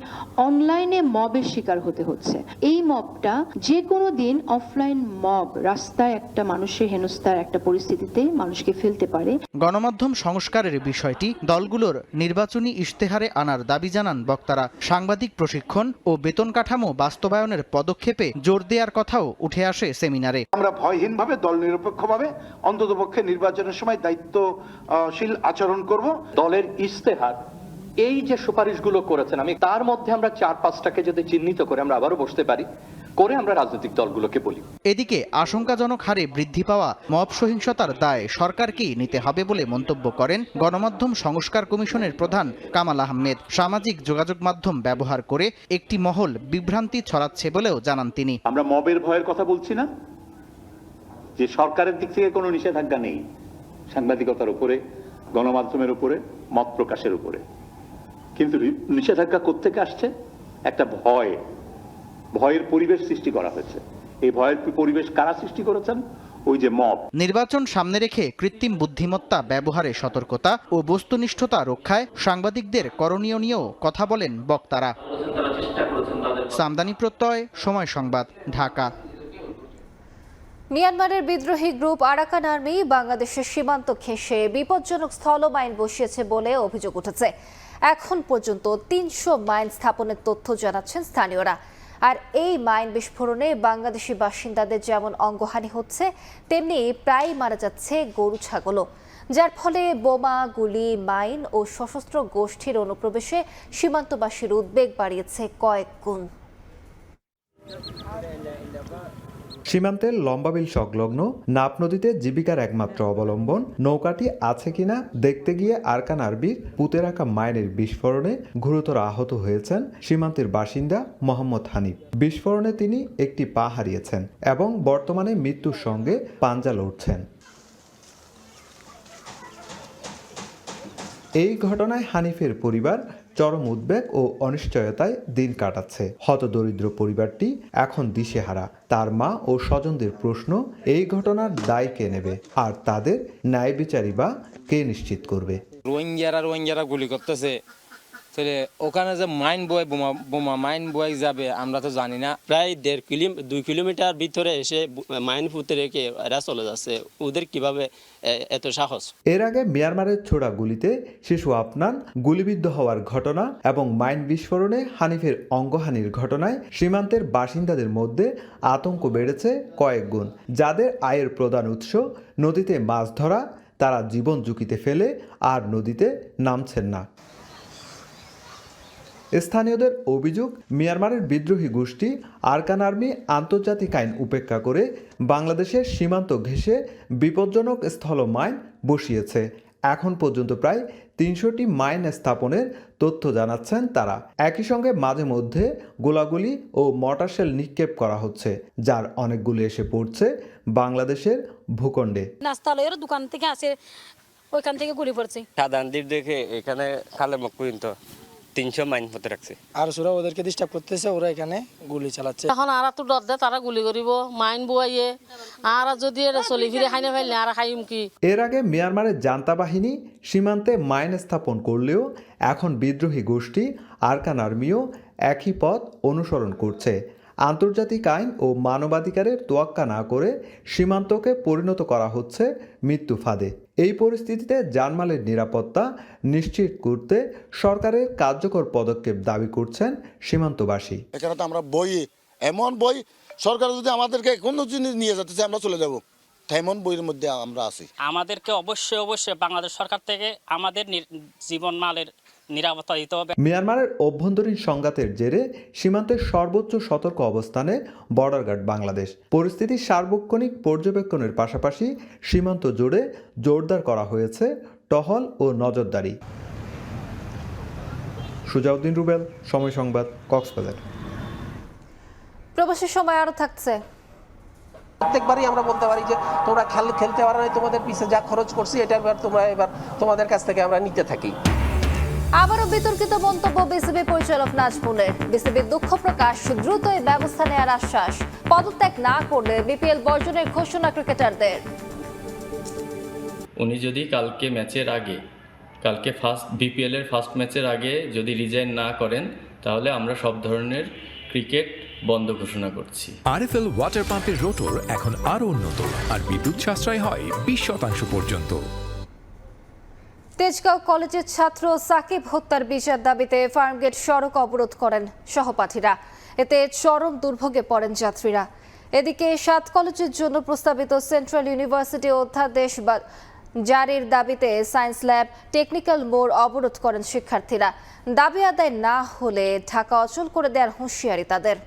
অনলাইনে মবের শিকার হতে হচ্ছে। এই মবটা যে কোনো দিন অফলাইন মব রাস্তায় একটা মানুষের হেনস্থার একটা পরিস্থিতিতে মানুষকে ফেলতে পারে।
গণমাধ্যম সংস্কারের বিষয়টি দলগুলোর নির্বাচনী ইশতেহারে আনার দাবি জানান বক্তারা। সাংবাদিক প্রশিক্ষণ ও বেতন কাঠামো বাস্তবায়নের পদক্ষেপে জোর দেওয়ার কথাও উঠে আসে সেমিনারে।
আমরা ভয়হীনভাবে, দল নিরপেক্ষভাবে অন্ততপক্ষে নির্বাচনের সময় দায়িত্বশীল আচরণ করব।
দলের ইশতেহার এই যে সুপারিশগুলো করেছেন, আমি তার মধ্যে আমরা 4-5টাকে যদি চিহ্নিত করে আমরা আবারও বসতে পারি,
করে আমরা রাজনৈতিক দলগুলোকে বলি।
এদিকে আশঙ্কাজনক হারে বৃদ্ধি পাওয়া মব সহিংসতার দায় সরকারকেই নিতে হবে বলে মন্তব্য করেন গণমাধ্যম সংস্কার কমিশনের প্রধান কামাল আহমেদ। সামাজিক যোগাযোগ মাধ্যম ব্যবহার করে একটি মহল বিভ্রান্তি ছড়াচ্ছে বলেও জানান তিনি।
আমরা মবের ভয়ের কথা বলছি না, যে সরকারের দিক থেকে কোনো নিষেধাজ্ঞা নেই সাংবাদিকতার উপরে, গণমাধ্যমের উপরে, মত প্রকাশের উপরে, কিন্তু নিষেধাজ্ঞা কোত্থেকে আসছে? একটা ভয়ের পরিবেশ সৃষ্টি করা হয়েছে। এই ভয়ের পরিবেশ কারা সৃষ্টি করেছেন? ওই যে মব।
নির্বাচন সামনে রেখে কৃত্রিম বুদ্ধিমত্তা ব্যবহারে সতর্কতা ও বস্তুনিষ্ঠতা রক্ষায় সাংবাদিকদের করণীয় নিয়েও কথা বলেন বক্তারা। সামদানি প্রত্যয়, সময় সংবাদ, ঢাকা।
মিয়ানমারের বিদ্রোহী গ্রুপ আরাকান আর্মি বাংলাদেশের সীমান্ত ঘেঁষে বিপজ্জনক স্থল মাইন বসিয়েছে বলে অভিযোগ উঠেছে। এখন পর্যন্ত ৩০০ মাইন স্থাপনের তথ্য জানাচ্ছেন স্থানীয়রা। আর এই মাইন বিস্ফোরণে বাংলাদেশি বাসিন্দাদের যেমন অঙ্গহানি হচ্ছে, তেমনি প্রায় মারা যাচ্ছে গরু ছাগলও, যার ফলে বোমা, গুলি, মাইন ও সশস্ত্র গোষ্ঠীর অনুপ্রবেশে সীমান্তবাসীর উদ্বেগ বাড়িয়েছে কয়েক গুণ।
সীমান্তের লম্বাবিল সংলগ্ন নাপ নদীতে জীবিকার একমাত্র অবলম্বন নৌকাটি আছে কিনা দেখতে গিয়ে আরাকান আর্মির পুঁতে রাখা মাইনের বিস্ফোরণে গুরুতর আহত হয়েছেন সীমান্তের বাসিন্দা মোহাম্মদ হানিফ। বিস্ফোরণে তিনি একটি পা হারিয়েছেন এবং বর্তমানে মৃত্যুর সঙ্গে পাঞ্জা লড়ছেন। এই ঘটনায় হানিফের পরিবার চরম উদ্বেগ ও অনিশ্চয়তায় দিন কাটাচ্ছে। হতদরিদ্র পরিবারটি এখন দিশেহারা। তার মা ও স্বজনদের প্রশ্ন, এই ঘটনার দায় কে নেবে আর তাদের ন্যায় বিচারই বা কে নিশ্চিত করবে?
রোহিঙ্গারা গুলি করতেছে, ওখানে যে মাইন বয় বোমা মাইন বয় যাবে আমরা তো জানি না।
প্রায় 2 কিলোমিটার ভিতরে এসে মাইন ফুটে রেখে এরা চলে যাচ্ছে, ওদের কিভাবে এত সাহস?
এর আগে মিয়ানমারের ছোড়া গুলিতে শিশু আফনান গুলিবিদ্ধ হওয়ার ঘটনা এবং মাইন বিস্ফোরণে হানিফের অঙ্গহানির ঘটনায় সীমান্তের বাসিন্দাদের মধ্যে আতঙ্ক বেড়েছে কয়েক গুণ। যাদের আয়ের প্রধান উৎস নদীতে মাছ ধরা, তারা জীবন ঝুঁকিতে ফেলে আর নদীতে নামছেন না। স্থানীয়দের অভিযোগ, মিয়ানমারের বিদ্রোহী গোষ্ঠী আরাকান আর্মি আন্তর্জাতিক আইন উপেক্ষা করে বাংলাদেশের সীমান্ত ঘেঁষে বিপজ্জনক স্থল মাইন বসিয়েছে। এখন পর্যন্ত প্রায় ৩০০টি মাইন স্থাপনের তথ্য জানাচ্ছেন তারা। একই সঙ্গে মাঝে মধ্যে গোলাগুলি ও মর্টার নিক্ষেপ করা হচ্ছে, যার অনেকগুলো এসে পড়ছে বাংলাদেশের ভূখণ্ডে।
নাস্তালয়ের দোকান থেকে আসে, ওইখান থেকে গুলি পড়ছে।
সাধারণ দিক দেখে এখানে খালে মুখ পর্যন্ত 300 মাইন পথে রাখছে।
আর ওরা ওদেরকে ডিস্টার্ব করতেছে, ওরা এখানে গুলি চালাচ্ছে।
এখন আর তো ডর দেয়, তারা গুলি করিব মাইন বুয়াইয়ে, আর যদি এটা চলি ফিরে খাই না ফেললে আর খাইম কি?
এর আগে মিয়ানমারের জান্তা বাহিনী সীমান্তে মাইন স্থাপন করলেও এখন বিদ্রোহী গোষ্ঠী আরাকান আর্মিও একই পথ অনুসরণ করছে। আন্তর্জাতিক আইন ও মানবাধিকারের তোয়াক্কা না করে সীমান্তকে পরিণত করা হচ্ছে মৃত্যু ফাঁদে। এই পরিস্থিতিতে জানমালের নিরাপত্তা নিশ্চিত করতে সরকারের কার্যকর পদক্ষেপ দাবি করছেন সীমান্তবাসী।
এখানে তো আমরা এমন বই সরকার যদি আমাদেরকে কোনো জিনিস নিয়ে যেতে চায় আমরা চলে যাব, তেমন বইয়ের মধ্যে আমরা আছি।
আমাদেরকে অবশ্যই বাংলাদেশ সরকার থেকে আমাদের জীবন মালের নিরাপত্তা দিতে হবে।
মিয়ানমারের অভ্যন্তরীণ সংঘাতের জেরে সীমান্তের সর্বোচ্চ সতর্ক অবস্থানে বর্ডার গার্ড বাংলাদেশ। পরিস্থিতি সার্বক্ষণিক পর্যবেক্ষণের পাশাপাশি সীমান্ত জুড়ে জোরদার করা হয়েছে টহল ও নজরদারি। সুজাউদ্দিন রুবেল, সময় সংবাদ, কক্সবাজার।
প্রবাসী সময় আরো থাকছে।
প্রত্যেকবারই আমরা বলতে পারি যে তোমরা খেলতে পারো না, তোমাদের পিছে যা খরচ করছি এটা এবার তোমাদের কাছ থেকে আমরা নিতে থাকি।
আবারও বিতর্কিত মন্তব্য বিসিবি পরিচালক নাজমুলের। বিসিবির দুঃখ প্রকাশ, দ্রুতই ব্যবস্থা নেওয়ার আশ্বাস। পদত্যাগ না করলে বিপিএল বর্জনের ঘোষণা ক্রিকেটারদের।
উনি যদি কালকে বিপিএল এর ফার্স্ট ম্যাচের আগে যদি রিজাইন না করেন, তাহলে আমরা সব ধরনের ক্রিকেট বন্ধ ঘোষণা করছি।
আরএফএল ওয়াটার পাম্পের রোটর এখন আরো উন্নত আর বিদ্যুৎ সাশ্রয় হয় 20% পর্যন্ত।
তেজগাঁও কলেজের ছাত্র সাকিব হত্যার বিচার দাবিতে ফার্মগেট সড়ক অবরোধ করেন সহপাঠীরা। এতে চরম দুর্ভোগে পড়েন যাত্রীরা। এদিকে 7 কলেজের জন্য প্রস্তাবিত সেন্ট্রাল ইউনিভার্সিটি অধ্যাদেশ জারির দাবিতে সায়েন্স ল্যাব, টেকনিক্যাল মোড় অবরোধ করেন শিক্ষার্থীরা। দাবি আদায় না হলে ঢাকা অচল করে দেওয়ার হুঁশিয়ারি তাদের।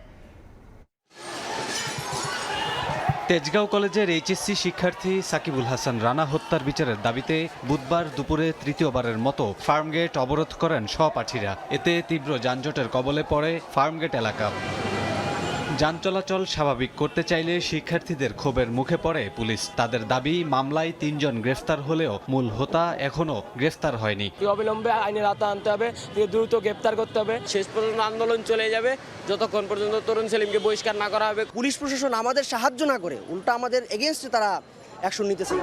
তেজগাঁও কলেজের এইচএসসি শিক্ষার্থী সাকিবুল হাসান রানা হত্যার বিচারের দাবিতে বুধবার দুপুরে তৃতীয়বারের মতো ফার্মগেট অবরোধ করেন সহপাঠীরা। এতে তীব্র যানজটের কবলে পড়ে ফার্মগেট এলাকা। যান চলাচল স্বাভাবিক করতে চাইলে শিক্ষার্থীদের ক্ষোভের মুখে পড়ে পুলিশ। তাদের দাবি, মামলায় 3 জন গ্রেফতার হলেও মূল হোতা এখনো গ্রেফতার হয়নি।
অবিলম্বে আইনের আওতায় আনতে হবে, দ্রুত গ্রেফতার করতে হবে। শেষ পর্যন্ত আন্দোলন চলে যাবে যতক্ষণ পর্যন্ত তরুণ সেলিমকে বহিষ্কার না করা হবে।
পুলিশ প্রশাসন আমাদের সাহায্য না করে উল্টা আমাদের এগেইনস্টে তারা অ্যাকশন নিতেছে।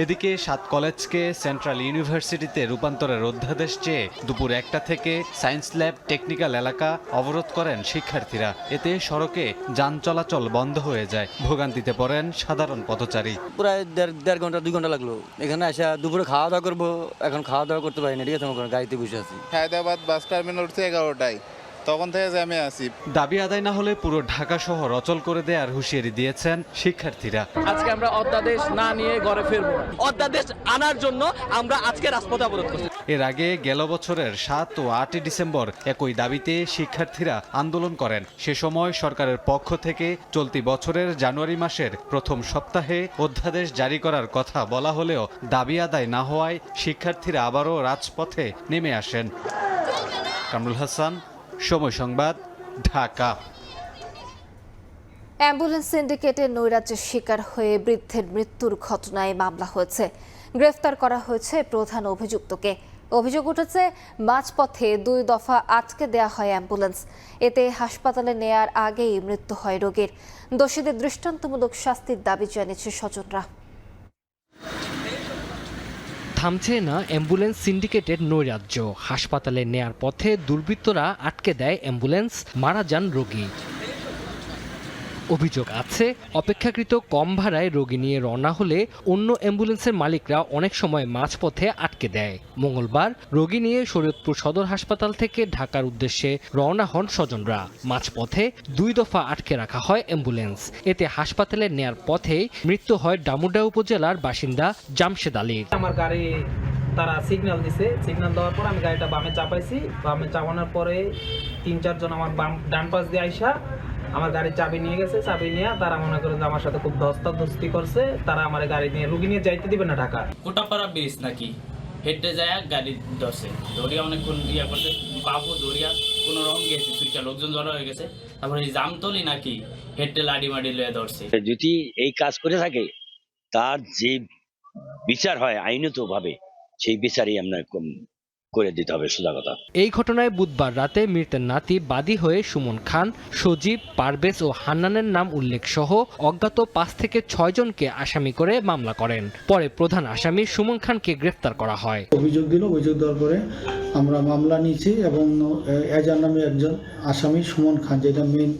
এদিকে 7 কলেজকে সেন্ট্রাল ইউনিভার্সিটিতে রূপান্তরের অধ্যাদেশ চেয়ে দুপুর 1টা থেকে সায়েন্স ল্যাব, টেকনিক্যাল এলাকা অবরোধ করেন শিক্ষার্থীরা। এতে সড়কে যান চলাচল বন্ধ হয়ে যায়। ভোগান্তিতে পড়েন সাধারণ পথচারী।
প্রায় দেড় ঘন্টা 2 ঘন্টা লাগলো এখানে আসা। দুপুরে খাওয়া দাওয়া করবো, এখন খাওয়া দাওয়া করতে পারি না, ঠিক আছে, গাড়িতে বসে আছি।
হায়দ্রাবাদ বাস টার্মিনাল উঠছে 11টায়, তখন থেকে জ্যামে আছি।
দাবি আদায় না হলে পুরো ঢাকা শহর অচল করে দেওয়ার হুঁশিয়ারি দিয়েছেন শিক্ষার্থীরা।
আজকে আমরা অধ্যাদেশ না নিয়ে ঘরে ফিরবো। অধ্যাদেশ আনার জন্য আমরা আজকে রাজপথে অবরোধ করছি।
এর আগে গেল বছরের 7 ও 8 ডিসেম্বর একই দাবিতে শিক্ষার্থীরা আন্দোলন করেন। সে সময় সরকারের পক্ষ থেকে চলতি বছরের জানুয়ারি মাসের প্রথম সপ্তাহে অধ্যাদেশ জারি করার কথা বলা হলেও দাবি আদায় না হওয়ায় শিক্ষার্থীরা আবারও রাজপথে নেমে আসেন। কামরুল হাসান, সময় সংবাদ, ঢাকা।
অ্যাম্বুলেন্স সিন্ডিকেটের নৈরাজ্যের শিকার হয়ে বৃদ্ধের মৃত্যুর ঘটনায় মামলা হয়েছে। গ্রেফতার করা হয়েছে প্রধান অভিযুক্তকে। অভিযোগ উঠেছে, মাঝপথে 2 দফা আটকে দেয়া হয় অ্যাম্বুলেন্স। এতে হাসপাতালে নেয়ার আগেই মৃত্যু হয় রোগীর। দোষীদের দৃষ্টান্তমূলক শাস্তির দাবি জানিয়েছে স্বজনরা।
থামছে না অ্যাম্বুলেন্স সিন্ডিকেটের নৈরাজ্য। হাসপাতালে নেয়ার পথে দুর্বৃত্তরা আটকে দেয় অ্যাম্বুলেন্স, মারা যান রোগী। অভিযোগ আছে, অপেক্ষাকৃত কম ভাড়ায় রোগী নিয়ে রওনা হলে অন্য অ্যাম্বুলেন্সের মালিকরা অনেক সময় মাঝপথে আটকে দেয়। মঙ্গলবার রোগী নিয়ে শরীয়তপুর সদর হাসপাতাল থেকে ঢাকার উদ্দেশ্যে রওনা হন স্বজনরা। মাঝপথে 2 দফা আটকে রাখা হয় অ্যাম্বুলেন্স। এতে হাসপাতালে নেয়ার পথেই মৃত্যু হয় ডামুডা উপজেলার বাসিন্দা জামশেদ আলীর।
আমার গাড়ি তারা সিগন্যাল দিছে, সিগন্যাল দেওয়ার পর আমি গাড়িটা বামে চাপাইছি। বামে চাপানোর পরে 3-4 জন আমার ডান পাশ দিয়ে আইসা আমার গাড়ির চাবি নিয়ে গেছে। চাবি নিয়ে তারা মনে করে যে আমার সাথে খুব ধস্তাধস্তি করছে। তারা আমার গাড়ি নিয়ে রুগী নিয়ে যাইতে দিবে না ঢাকা।
কোটাপাড়া ব্রিজ নাকি হেঁটে যায় গাড়ি ধরছে, দরিয়া অনেকক্ষণ ইয়া করছে, বাবু দরিয়া কোনো রকম গেছে, 2টা লোকজন জড়ো হয়ে গেছে। তারপরে এই জামতলি নাকি হেঁটে লাডি মাডি লয়ে ধরছে।
যদি এই কাজ করে থাকে তার যে বিচার হয় আইনত ভাবে, সেই বিচারই আমরা করে দিতে হবে, সোজা কথা।
এই ঘটনায় বুধবার রাতে মৃতের নাতি বাদী হয়ে সুমন খান, সজীব, পারভেজ ও হান্নানের নাম উল্লেখ সহ অজ্ঞাত 5 থেকে 6 জনকে আসামি করে মামলা করেন। পরে প্রধান আসামি সুমন খানকে গ্রেফতার করা হয়।
অভিযোগ দেওয়ার পরে আমরা মামলা নিয়েছি এবং এজার নামে একজন আসামি সুমন খান, যেটা মেইন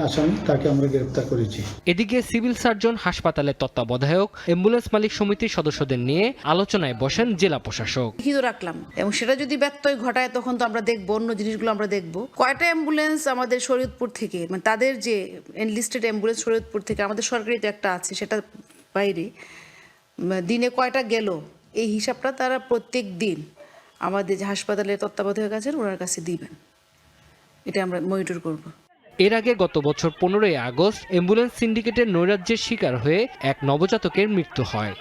আসামি, তাকে আমরা গ্রেফতার করেছি।
এদিকে সিভিল সার্জন, হাসপাতালের তত্ত্বাবধায়ক, অ্যাম্বুলেন্স মালিক সমিতির সদস্যদের নিয়ে আলোচনায় বসেন জেলা প্রশাসক।
লিখিত রাখলাম এবং সেটা যদি ব্যত্যয় ঘটায় তখন তো আমরা দেখবো, অন্য জিনিসগুলো আমরা দেখবো। কয়টা অ্যাম্বুলেন্স আমাদের শরীয়তপুর থেকে, মানে তাদের যে এনলিস্টেড অ্যাম্বুলেন্স শরীয়তপুর থেকে, আমাদের সরকারিতে একটা আছে, সেটা বাইরে দিনে কয়টা গেল, এই হিসাবটা তারা প্রত্যেক দিন আমাদের যে হাসপাতালের তত্ত্বাবধায়ক আছেন ওনার কাছে দিবেন। এটা আমরা মনিটর করব।
এর আগে গত বছর 15 আগস্ট অ্যাম্বুলেন্স সিন্ডিকেটের নৈরাজ্যের শিকার হয়ে এক নবজাতকের মৃত্যু হয়।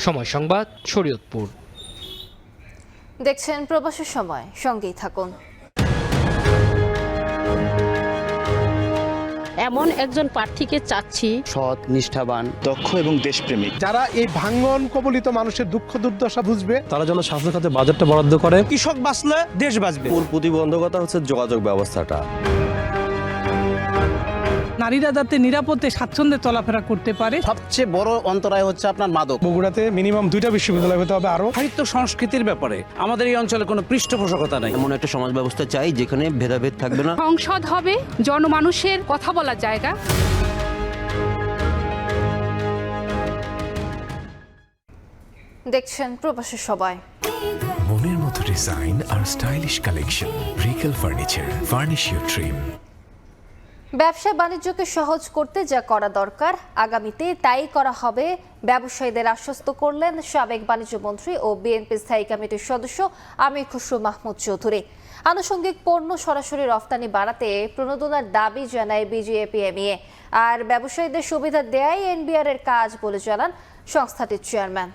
সময় সংবাদ, শরীয়তপুর।
দেখছেন প্রবাসের সময়, সঙ্গেই থাকুন।
এমন একজন প্রার্থীকে চাচ্ছি,
সৎ, নিষ্ঠাবান, দক্ষ এবং দেশপ্রেমিক,
যারা এই ভাঙ্গন কবলিত মানুষের দুঃখ দুর্দশা বুঝবে,
তারা যেন স্বাস্থ্য খাতে বাজেটটা বরাদ্দ করে।
কৃষক বাঁচলে দেশ বাঁচবে।
মূল প্রতিবন্ধকতা হচ্ছে যোগাযোগ ব্যবস্থাটা।
নারীরা যাতে নিরাপদে স্বাচ্ছন্দ্যে চলাফেরা করতে পারে। সবচেয়ে বড় অন্তরায় হচ্ছে আপনার মাদক।
বগুড়াতে মিনিমাম 2টা বিশ্ববিদ্যালয় হতে হবে। আরো
সাহিত্য সংস্কৃতির ব্যাপারে আমাদের এই অঞ্চলে কোনো পৃষ্ঠপোষকতা নাই।
এমন একটা সমাজ ব্যবস্থা চাই যেখানে ভেদাভেদ থাকবে না।
সংসদ হবে জনমানুষের কথা বলার জায়গা।
দেখছেন প্রবাসের সময়।
মনের মতো ডিজাইন আর stylish collection, Regal furniture, furnish your dream.
ব্যবসা বাণিজ্যকে সহজ করতে যা করা দরকার আগামীতে তাই করা হবে, ব্যবসায়ীদের আশ্বস্ত করলেন সাবেক বাণিজ্য মন্ত্রী ও বিএনপি স্থায়ী কমিটির সদস্য আমির খসরু মাহমুদ চৌধুরী। আনুষঙ্গিক পণ্য সরাসরি রফতানি বাড়াতে প্রণোদনার দাবি জানায় বিজিএপিএমইএ। আর ব্যবসায়ীদের সুবিধা দেয়াই এনবিআর এর কাজ বলে জানান সংস্থাটির চেয়ারম্যান।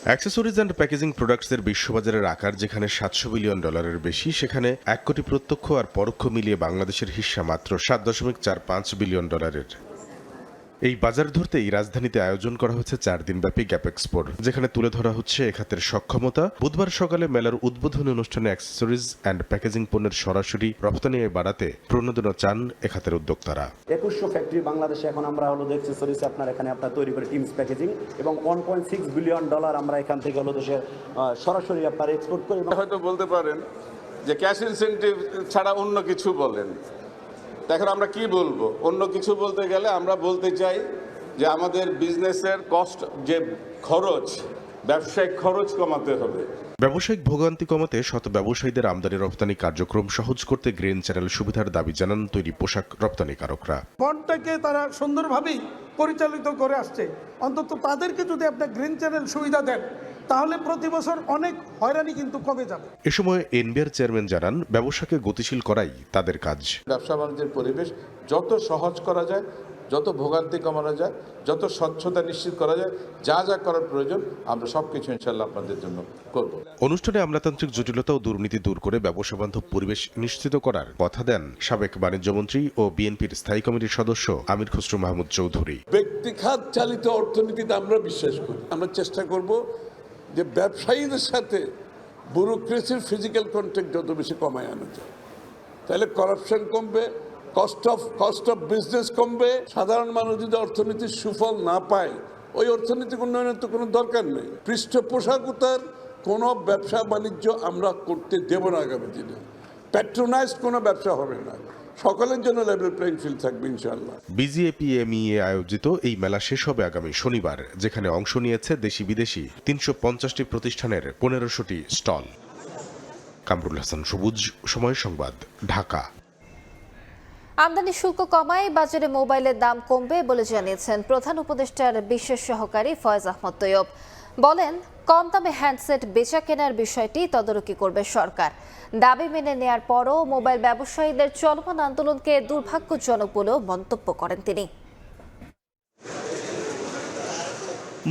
অ্যাক্সেসরিজ অ্যান্ড প্যাকেজিং প্রোডাক্টসের বিশ্ববাজারের আকার যেখানে $700 বিলিয়ন বেশি, সেখানে 1 কোটি প্রত্যক্ষ আর পরোক্ষ মিলিয়ে বাংলাদেশের হিস্সা মাত্র $7.45 বিলিয়ন। এই বাজার ধরতেই রাজধানীতে আয়োজন করা হচ্ছে 4 দিনব্যাপী গ্যাপ এক্সপোর, যেখানে তুলে ধরা হচ্ছে এ খাতের সক্ষমতা। বুধবার সকালে মেলার উদ্বোধনী অনুষ্ঠানে অ্যাক্সেসরিজ অ্যান্ড প্যাকেজিং পণ্যের সরাসরি রপ্তানি বাড়াতে প্রণোদনা চান এ খাতের উদ্যোক্তারা।
2100 ফ্যাক্টরি বাংলাদেশে এখন আমরা অ্যাক্সেসরিজ আপনার তৈরি করে টিমস প্যাকেজিং এবং $1.6 বিলিয়ন আমরা এখান থেকে দেশের সরাসরি এক্সপোর্ট করি।
হয়তো বলতে পারেন যে ক্যাশ ইনসেন্টিভ ছাড়া অন্য কিছু বলেন। এখন আমরা কি বলবো? অন্য কিছু বলতে গেলে আমরা বলতে চাই যে আমাদের বিজনেসের কস্ট, যে খরচ, ব্যবসায়িক খরচ কমাতে হবে।
ব্যবসায়িক ভোগান্তি কমাতে শত ব্যবসায়ীদের আমদানি রপ্তানি কার্যক্রম সহজ করতে গ্রিন চ্যানেল সুবিধার দাবি জানান তৈরি পোশাক রপ্তানিকারকরা।
বন্ডটাকে তারা সুন্দরভাবেই পরিচালিত করে আসছে, অন্তত তাদেরকে যদি আপনার গ্রিন চ্যানেল সুবিধা দেন তাহলে প্রতি বছর অনেক হয়রানি কিন্তু কমে যাবে।
এ সময় এনবিআর চেয়ারম্যান জানান ব্যবসাকে গতিশীল করাই তাদের কাজ।
ব্যবসা বাণিজ্যের পরিবেশ যত সহজ করা যায়, যত ভোগান্তি কমানো যায়, যত স্বচ্ছতা নিশ্চিত করা যায়, যা যা করার প্রয়োজন আমরা সবকিছু ইনশাআল্লাহ আপনাদের জন্য করব।
অনুষ্ঠানে আমলাতান্ত্রিক জটিলতা ও দুর্নীতি দূর করে ব্যবসা বান্ধব পরিবেশ নিশ্চিত করার কথা দেন সাবেক বাণিজ্যমন্ত্রী ও বিএনপির স্থায়ী কমিটির সদস্য আমির খসরু মাহমুদ চৌধুরী।
ব্যক্তিখাত চালিত অর্থনীতিতে আমরা বিশ্বাস করি। আমরা চেষ্টা করব যে ব্যবসায়ীদের সাথে ব্যুরোক্রেসির ফিজিক্যাল কন্ট্যাক্ট যত বেশি কমায় আনা যায়, তাহলে করাপশন কমবে, কস্ট অফ বিজনেস কমবে। সাধারণ মানুষ যদি অর্থনীতির সুফল না পায়, ওই অর্থনৈতিক উন্নয়নের তো কোনো দরকার নেই। পৃষ্ঠপোষকতার কোনো ব্যবসা বাণিজ্য আমরা করতে দেব না আগামী দিনে। প্যাট্রোনাইজড কোনো ব্যবসা হবে না, সকলের জন্য লেভেল প্লেইং ফিল্ড থাকবে ইনশাআল্লাহ।
বিজিএপিএমইএ আয়োজিত এই মেলা শেষ হবে আগামী শনিবার, যেখানে অংশ নিয়েছে দেশি বিদেশি 350টি প্রতিষ্ঠানের 1500টি স্টল। কামরুল হাসান সবুজ, সময় সংবাদ, ঢাকা।
আমদানি শুল্ক কমায় বাজারে মোবাইলের দাম কমবে বলে জানিয়েছেন প্রধান উপদেষ্টার বিশেষ সহকারী ফয়েজ আহমদ তৈয়ব। বলেন, কম দামে হ্যান্ডসেট বেচা কেনার বিষয়টি তদারকি করবে সরকার। দাবি মেনে নেয়ার পরও মোবাইল ব্যবসায়ীদের চলমান আন্দোলনকে দুর্ভাগ্যজনক বলেও মন্তব্য করেন তিনি।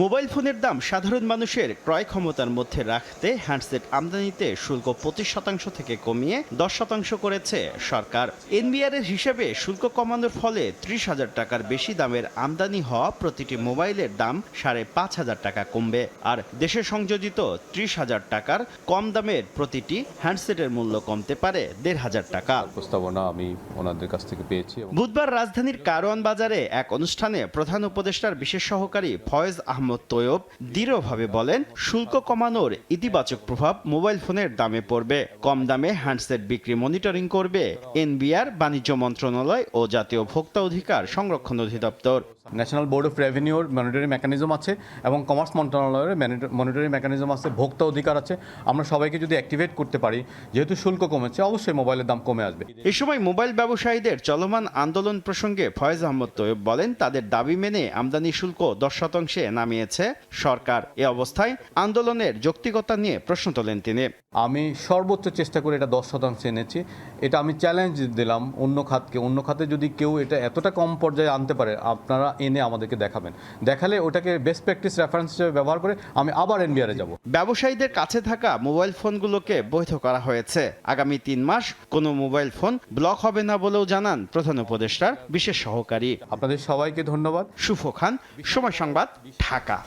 মোবাইল ফোনের দাম সাধারণ মানুষের ক্রয় ক্ষমতার মধ্যে রাখতে হ্যান্ডসেট আমদানিতে শুল্ক 25% থেকে কমিয়ে 10% করেছে সরকার। এনবিআর এর হিসেবে শুল্ক কমানোর ফলে 30,000 টাকার বেশি দামের আমদানি হওয়া প্রতিটি মোবাইলের দাম 5,500 টাকা কমবে। আর দেশে সংযোজিত 30,000 টাকার কম দামের প্রতিটি হ্যান্ডসেটের মূল্য কমতে পারে 1,500 টাকা।
প্রস্তাবনা আমি ওনাদের কাছ থেকে পেয়েছি।
বুধবার রাজধানীর কারওয়ান বাজারে এক অনুষ্ঠানে প্রধান উপদেষ্টার বিশেষ সহকারী ফয়েজ আহমদ তৈয়ব দৃঢ়ভাবে বলেন, শুল্ক কমানোর ইতিবাচক প্রভাব মোবাইল ফোনের দামে পড়বে। কম দামে হ্যান্ডসেট বিক্রি মনিটরিং করবে এনবিআর, বাণিজ্য মন্ত্রণালয় ও জাতীয় ভোক্তা অধিকার সংরক্ষণ অধিদপ্তর।
ন্যাশনাল বোর্ড অফ রেভিনিউর মনিটরিং মেকানিজম আছে এবং কমার্স মন্ত্রণালয়ের মনিটরিং মেকানিজম আছে, ভোক্তা অধিকার আছে। আমরা সবাইকে যদি অ্যাক্টিভেট করতে পারি, যেহেতু শুল্ক কমেছে, অবশ্যই মোবাইলের দাম কমে আসবে।
এ সময় মোবাইল ব্যবসায়ীদের চলমান আন্দোলন প্রসঙ্গে ফয়েজ আহমদ তৈয়ব বলেন, তাদের দাবি মেনে আমদানি শুল্ক 10% নামিয়েছে সরকার। এ অবস্থায় আন্দোলনের যৌক্তিকতা নিয়ে প্রশ্ন তোলেন তিনি।
আমি সর্বোচ্চ চেষ্টা করে এটা 10% এনেছি। এটা আমি চ্যালেঞ্জ দিলাম অন্য খাতকে। অন্য খাতে যদি কেউ এটা এতটা কম পর্যায়ে আনতে পারে, আপনারা এনে আমাদেরকে দেখাবেন। দেখালে ওটাকে বেস্ট প্র্যাকটিস রেফারেন্স হিসেবে ব্যবহার করে আমি আবার এনবিআরে যাব।
ব্যবসায়ীদের কাছে থাকা মোবাইল ফোনগুলোকে বৈধ করা হয়েছে। আগামী 3 মাস কোনো মোবাইল ফোন ব্লক হবে না বলেও জানান প্রধান উপদেষ্টার বিশেষ সহকারী।
আপনাদের সবাইকে ধন্যবাদ।
শুভ খান, সময় সংবাদ, ঢাকা।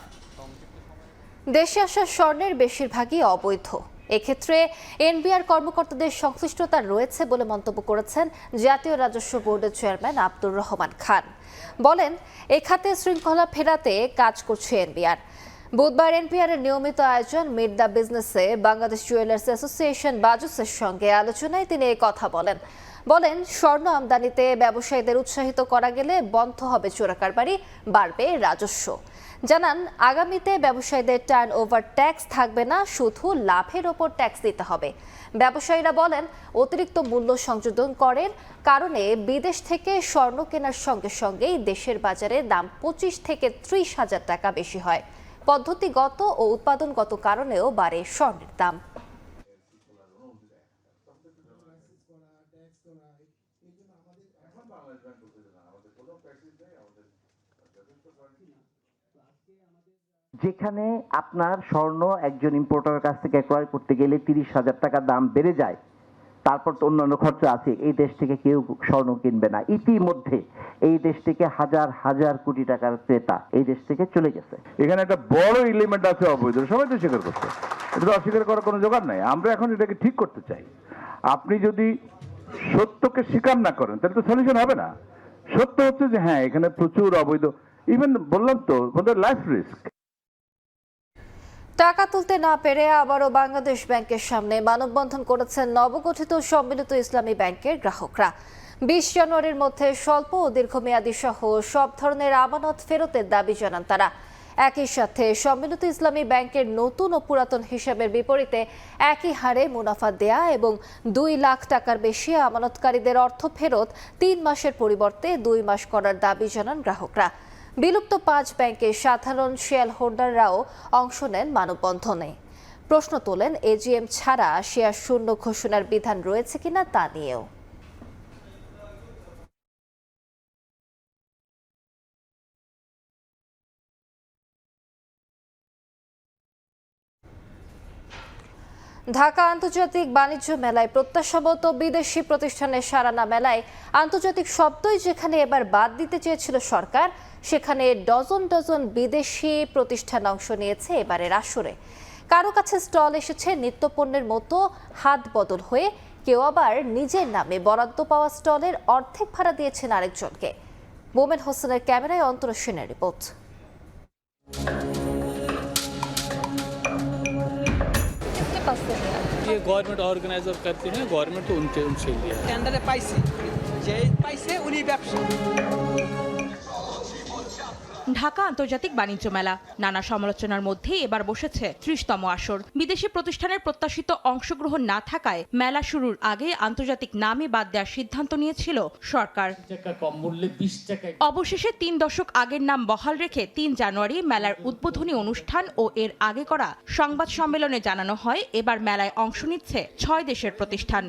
দেশে আসা স্বর্ণের বেশিরভাগই অবৈধ। এক্ষেত্রে এনবিআর কর্মকর্তাদের সংশ্লিষ্টতা রয়েছে বলে মন্তব্য করেছেন জাতীয় রাজস্ব বোর্ডের চেয়ারম্যান আব্দুর রহমান খান। বলেন, এ খাতে শৃঙ্খলা ফেরাতে কাজ করছে এনবিআর। বুধবার এনবিআর এর নিয়মিত আয়োজন মিট দ্য বিজনেসে বাংলাদেশ জুয়েলার্স অ্যাসোসিয়েশন বাজুসের সঙ্গে আলোচনায় তিনি এই কথা বলেন, স্বর্ণ আমদানিতে ব্যবসায়ীদের উৎসাহিত করা গেলে বন্ধ হবে চোরাকারবারি, বাড়বে রাজস্ব। জানান, আগামীতে ব্যবসায়ীদের টার্ন ওভার ট্যাক্স থাকবে না, শুধু লাভের ওপর ট্যাক্স দিতে হবে। ব্যবসায়ীরা বলেন, অতিরিক্ত মূল্য সংযোজন করেন কারণে বিদেশ থেকে স্বর্ণ কেনার সঙ্গে সঙ্গেই দেশের বাজারে দাম 25 থেকে 30 হাজার টাকা বেশি হয়। পদ্ধতিগত ও উৎপাদনগত কারণেও বাড়ে স্বর্ণের দাম।
যেখানে আপনার স্বর্ণ একজন ইম্পোর্টারের কাছ থেকে ক্রয় করতে গেলে 30,000 টাকা দাম বেড়ে যায়, তারপর তো অন্যান্য খরচ আছে, এই দেশ থেকে কেউ স্বর্ণ কিনবে না। ইতিমধ্যে এই দেশ থেকে হাজার হাজার কোটি টাকার ক্রেতা এই দেশ থেকে চলে গেছে।
এখানে একটা বড় এলিমেন্ট আছে অবৈধ, সবাই তো স্বীকার করছে, এটা তো অস্বীকার করার কোনো জোগাড় নাই। আমরা এখন এটাকে ঠিক করতে চাই। আপনি যদি সত্যকে স্বীকার না করেন তাহলে তো সলিউশন হবে না। সত্য হচ্ছে যে হ্যাঁ এখানে প্রচুর অবৈধ, ইভেন বললাম তো লাইফ রিস্ক।
টাকা তুলতে না পেরে আবারও বাংলাদেশ ব্যাংকের সামনে মানববন্ধন করেছেন নবগঠিত সম্মিলিত ইসলামী ব্যাংকের গ্রাহকরা। 20 জানুয়ারির মধ্যে স্বল্প ও দীর্ঘমেয়াদী সহ সব ধরনের আমানত ফেরতের দাবি জানান তারা। একই সাথে সম্মিলিত ইসলামী ব্যাংকের নতুন ও পুরাতন হিসাবের বিপরীতে একই হারে মুনাফা দেয়া এবং 2 লাখ টাকার বেশি আমানতকারীদের অর্থ ফেরত 3 মাসের পরিবর্তে 2 মাস করার দাবি জানান গ্রাহকরা। বিলুপ্ত 5 ব্যাংকের সাধারণ শেয়ার হোল্ডাররাও অংশ নেন মানববন্ধনে। প্রশ্ন তোলেন এজিএম ছাড়া শেয়ার শূন্য ঘোষণার বিধান রয়েছে কিনা তা নিয়েও। ঢাকা আন্তর্জাতিক বাণিজ্য মেলায় প্রত্যাশামতো বিদেশি প্রতিষ্ঠানের সাড়া না মেলায় আন্তর্জাতিক শব্দই যেখানে এবার বাদ দিতে চেয়েছিল সরকার, সেখানে ডজন ডজন বিদেশি প্রতিষ্ঠান অংশ নিয়েছে এবারের আসরে। কারো কাছে স্টল এসেছে নিত্যপণ্যের মতো হাত বদল হয়ে, কেউ আবার নিজের নামে বরাদ্দ পাওয়া স্টলের অর্ধেক ভাড়া দিয়েছেন আরেকজনকে। মোমেন হোসেনের ক্যামেরায় অন্তরা সেনের রিপোর্ট।
ये गवर्नमेंट ऑर्गेनाइजर करते हैं, गवर्नमेंट तो उनसे लिया टेंडर पाइसे जे पाइसे उन्हीं ব্যবসা।
ঢাকা আন্তর্জাতিক বাণিজ্য মেলা নানা সমালোচনার মধ্যে এবার বসেছে 30তম আসর। বিদেশি প্রতিষ্ঠানের প্রত্যাশিত অংশগ্রহণ না থাকায় মেলা শুরুর আগে আন্তর্জাতিক নামে বাদ দেওয়ার সিদ্ধান্ত নিয়েছিল সরকার। অবশেষে 3 দশক আগের নাম বহাল রেখে 3 জানুয়ারি মেলার উদ্বোধনী অনুষ্ঠান ও এর আগে করা সংবাদ সম্মেলনে জানানো হয় এবার মেলায় অংশ নিচ্ছে 6 দেশের প্রতিষ্ঠান।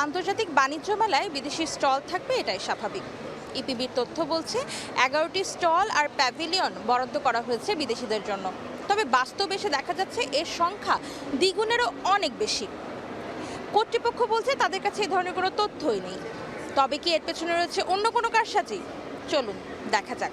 আন্তর্জাতিক বাণিজ্য মেলায় বিদেশি স্টল থাকবে, এটাই স্বাভাবিক। ইপিবির তথ্য বলছে 11টি স্টল আর প্যাভিলিয়ন বরাদ্দ করা হয়েছে বিদেশিদের জন্য। তবে বাস্তবে এসে দেখা যাচ্ছে এর সংখ্যা দ্বিগুণেরও অনেক বেশি। কর্তৃপক্ষ বলছে তাদের কাছে এই ধরনের কোনো তথ্যই নেই। তবে কি এর পেছনে রয়েছে অন্য কোনো কারসাজি? চলুন দেখা যাক।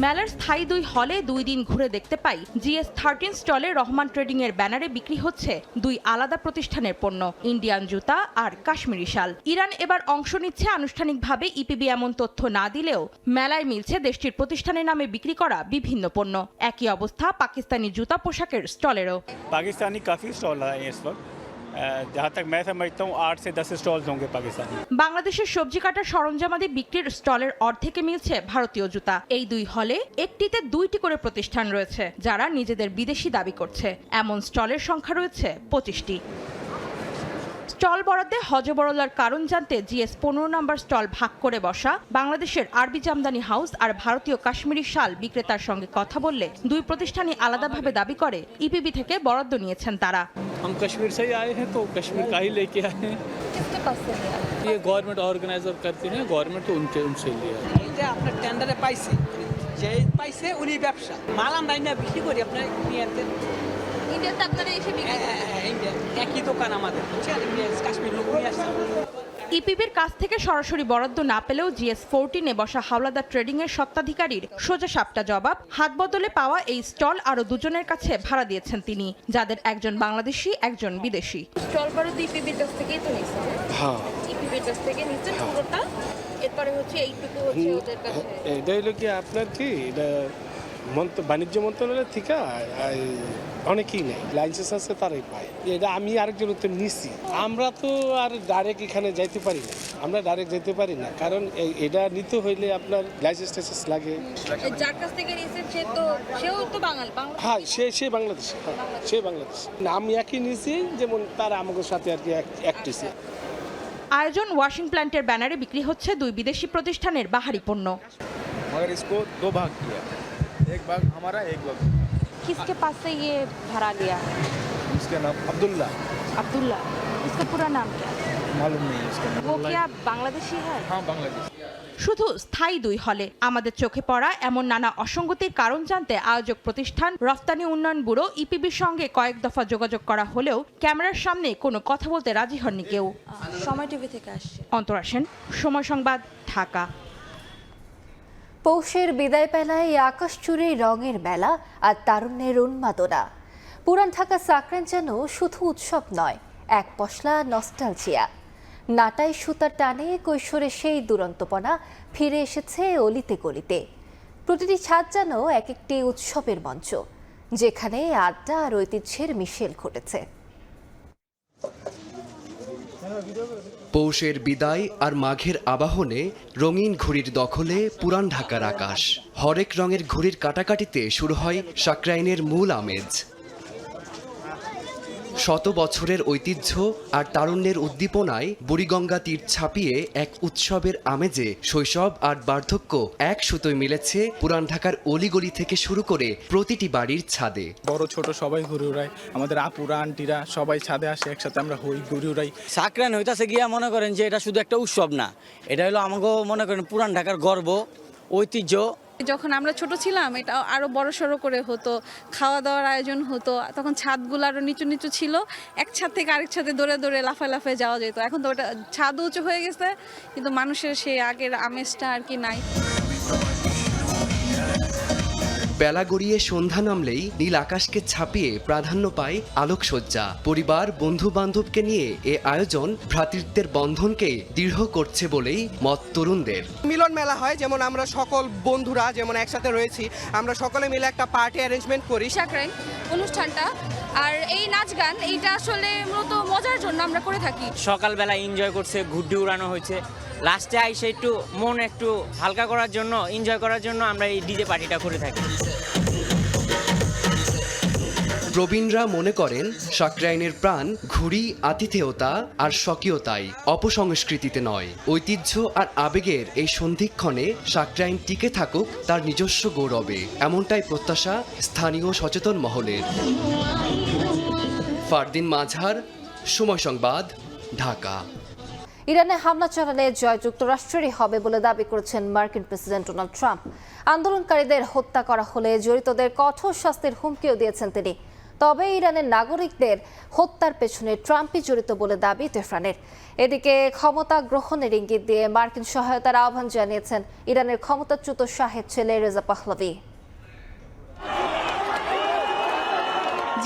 মেলার স্থায়ী 2 হলে 2 দিন ঘুরে দেখতে পাই GS13 স্টলে রহমান ট্রেডিং এর ব্যানারে বিক্রি হচ্ছে 2 আলাদা প্রতিষ্ঠানের পণ্য, ইন্ডিয়ান জুতা আর কাশ্মীরি শাল। ইরান এবার অংশ নিচ্ছে আনুষ্ঠানিকভাবে ইপিবি এমন তথ্য না দিলেও মেলায় মিলছে দেশটির প্রতিষ্ঠানের নামে বিক্রি করা বিভিন্ন পণ্য। একই অবস্থা পাকিস্তানি জুতা পোশাকের স্টলেরও।
पाकिस्तानी काफ़ी स्टॉल है इस वक्त, जहाँ तक मैं समझता हूँ 8 से 10 स्टॉल्स होंगे पाकिस्तानी।
বাংলাদেশের সবজি কাটার সরঞ্জামাদি বিক্রির স্টলের অর্ধেকে মিলছে ভারতীয় জুতা। এই 2 হলে একটিতে 2টি করে প্রতিষ্ঠান রয়েছে যারা নিজেদের বিদেশি দাবি করছে। এমন স্টলের সংখ্যা রয়েছে 25টি। স্টল বরাদ্দে হজবরলার কারণ জানতে GS 15 নম্বর স্টল ভাগ করে বসা বাংলাদেশের আরবি জামদানি হাউস আর ভারতীয় কাশ্মীরি শাল বিক্রেতার সঙ্গে কথা বললে 2 প্রতিষ্ঠানই আলাদাভাবে দাবি করে ইপিবি থেকে বরাদ্দ নিয়েছেন তারা।
हम कश्मीर से ही आए हैं तो कश्मीर का ही लेके आए हैं।
किसके पास से लिया?
ये गवर्नमेंट ऑर्गेनाइजर करते हैं, गवर्नमेंट तो उनसे लिया है।
এটা আপনার টেন্ডারে পাইছে, যে পাইছে উনি ব্যবসা মাল আমরা না বিক্রি করি আপনার ইন্ডিয়াতে।
ইন্ডিয়াতে আপনারা এসে বিক্রি করেন?
ইন্ডিয়া একই দোকান আমাদের, বুঝছেন? ইন্ডিয়া কাশ্মীর লোক নিয়ে আসছে।
ইপিবির কাছ থেকে সরাসরি বরাদ্দ না পেলেও GS 14-এ বসা হাওলাদার ট্রেডিং এর স্বত্বাধিকারীর সোজা সাপটা জবাব, হাত বদলে পাওয়া এই স্টল আরো 2 জনের কাছে ভাড়া দিয়েছেন তিনি, যাদের একজন বাংলাদেশি একজন বিদেশি। স্টল বরাদ্দ ইপিবির কাছ থেকেই তো নিয়েছেন? হ্যাঁ, ইপিবির কাছ থেকে নিয়েছেন পুরোটা, এরপরে হচ্ছে এইটুকু হচ্ছে ওদের কাছে।
এটা হলো কি আপনার কি এটা বাণিজ্য মন্ত্রণালয় থেকে অনেকেই নেই, লাইসেন্স আছে তারাই পায়। এটা আমি আরেকজন তো নিছি। আমরা তো আর ডাইরেক্ট এখানে যাইতে পারি না, আমরা ডাইরেক্ট যেতে পারি না, কারণ এটা নিতে হইলে আপনার লাইসেন্স টাইসেন্স লাগে।
যার কাছ থেকে নিয়েছেন সেও তো বাঙালি?
হ্যাঁ, সে বাংলাদেশি। হ্যাঁ, সে বাংলাদেশি না, আমি একই নিছি, যেমন তারা আমাদের সাথে আর কি একটিছে।
আয়োজন ওয়াশিং প্ল্যান্টের ব্যানারে বিক্রি হচ্ছে 2 বিদেশি প্রতিষ্ঠানের বাহারি পণ্য।
मगर इसको 2 भाग किया, एक भाग हमारा, एक भाग
किसके पास से ये भरा गया?
इसका नाम अब्दुल्ला।
अब्दुल्ला, इसका पूरा नाम क्या है?
मालूम नहीं है इसका नाम।
वो क्या बांग्लादेशी है?
हाँ, बांग्लादेश।
শুধু স্থায়ী 2 হলে আমাদের চোখে পড়া এমন নানা অসঙ্গতির কারণ জানতে আয়োজক প্রতিষ্ঠান রফতানি উন্নয়ন ব্যুরো ইপিবির সঙ্গে কয়েক দফা যোগাযোগ করা হলেও ক্যামেরার সামনে কোনো কথা বলতে রাজি হননি কেউ।
সময় টিভি থেকে আসছে।
অন্তরা সেন, সময় সংবাদ, ঢাকা।
পৌষের বিদায় বেলায় আকাশ জুড়ে রঙের মেলা আর তারুণ্যের উন্মাদনা। পুরান ঢাকা সাকরাইন যেন শুধু উৎসব নয়, এক পশলা নস্টালজিয়া। নাটাই সুতার টানে কৈশোরে সেই দুরন্তপনা ফিরে এসেছে অলিতে গলিতে। প্রতিটি ছাদ যেন এক একটি উৎসবের মঞ্চ, যেখানে আড্ডা আর ঐতিহ্যের মিশেল ঘটেছে।
পৌষের বিদায় আর মাঘের আবাহনে রঙিন ঘুড়ির দখলে পুরান ঢাকার আকাশ। হরেক রঙের ঘুড়ির কাটাকাটিতে শুরু হয় সাকরাইনের মূল আমেজ। শত বছরের ঐতিহ্য আর তারুণ্যের উদ্দীপনায় বুড়িগঙ্গা তীর ছাপিয়ে এক উৎসবের আমেজে শৈশব আর বার্ধক্য এক সুতোয় মিলেছে পুরান ঢাকার অলিগলি থেকে শুরু করে প্রতিটি বাড়ির ছাদে।
বড় ছোট সবাই ঘুরে উড়ায়, আমাদের আপুরা আন্টিরা সবাই ছাদে আসে, একসাথে আমরা ঘুরে উড়াই।
সাকরাইন হইতাছে গিয়া মনে করেন যে এটা শুধু একটা উৎসব না, এটা হলো আমাকে মনে করেন পুরান ঢাকার গর্ব, ঐতিহ্য।
যখন আমরা ছোট ছিলাম এটা আরো বড় সড়ো করে হতো, খাওয়া দাওয়ার আয়োজন হতো, তখন ছাদগুলো আরো নিচু নিচু ছিল, এক ছাদ থেকে আরেক ছাদে দৌড়ে দৌড়ে লাফায় লাফায় যাওয়া যেত। এখন তো ওটা ছাদ উঁচু হয়ে গেছে, কিন্তু মানুষের সেই আগের আমেজটা আর কি নাই।
বেলা গড়িয়ে সন্ধ্যা নামলেই নীল আকাশকে ছাপিয়ে প্রাধান্য পায় আলোকসজ্জা। পরিবার বন্ধু বান্ধবকে নিয়ে এ আয়োজন ভ্রাতৃত্বের বন্ধনকে দৃঢ় করছে বলেই মত তরুণদের।
মিলন মেলা হয়, যেমন আমরা সকল বন্ধুরা যেমন একসাথে রয়েছি, আমরা সকলে মিলে একটা পার্টি অ্যারেঞ্জমেন্ট করি।
সাকরাইন অনুষ্ঠানটা আর এই নাচ গান এইটা আসলে মূলত মজার জন্য আমরা করে থাকি।
সকালবেলা এনজয় করছে, ঘুড়ি উড়ানো হয়েছে, লাস্টে আইসে একটু মন একটু হালকা করার জন্য, এনজয় করার জন্য আমরা এই ডিজে পার্টিটা করে থাকি।
প্রবীণরা মনে করেন সাকরাইনের প্রাণ ঘুড়ি, আতিথেয়তা আর স্বকীয়তাই, অপসংস্কৃতিতে নয়। ঐতিহ্য আর আবেগের এই সন্ধিক্ষণে সাকরাইন টিকে থাকুক তার নিজস্ব গৌরবে, এমনটাই প্রত্যাশা স্থানীয় সচেতন মহলের। ফারদিন মাঝার, সময় সংবাদ, ঢাকা।
ইরানে হামলা চালালে জয় যুক্তরাষ্ট্রেরই হবে বলে দাবি করেছেন মার্কিন প্রেসিডেন্ট ডোনাল্ড ট্রাম্প। আন্দোলনকারীদের হত্যা করা হলে জড়িতদের কঠোর শাস্তির হুমকিও দিয়েছেন তিনি। তবে ইরানের নাগরিকদের হত্যার পেছনে ট্রাম্পই জড়িত বলে দাবি তেহরানের। এদিকে ক্ষমতা গ্রহণের ইঙ্গিত দিয়ে মার্কিন সহায়তার আহ্বান জানিয়েছেন ইরানের ক্ষমতাচ্যুত শাহের ছেলে রেজা পাহলভি।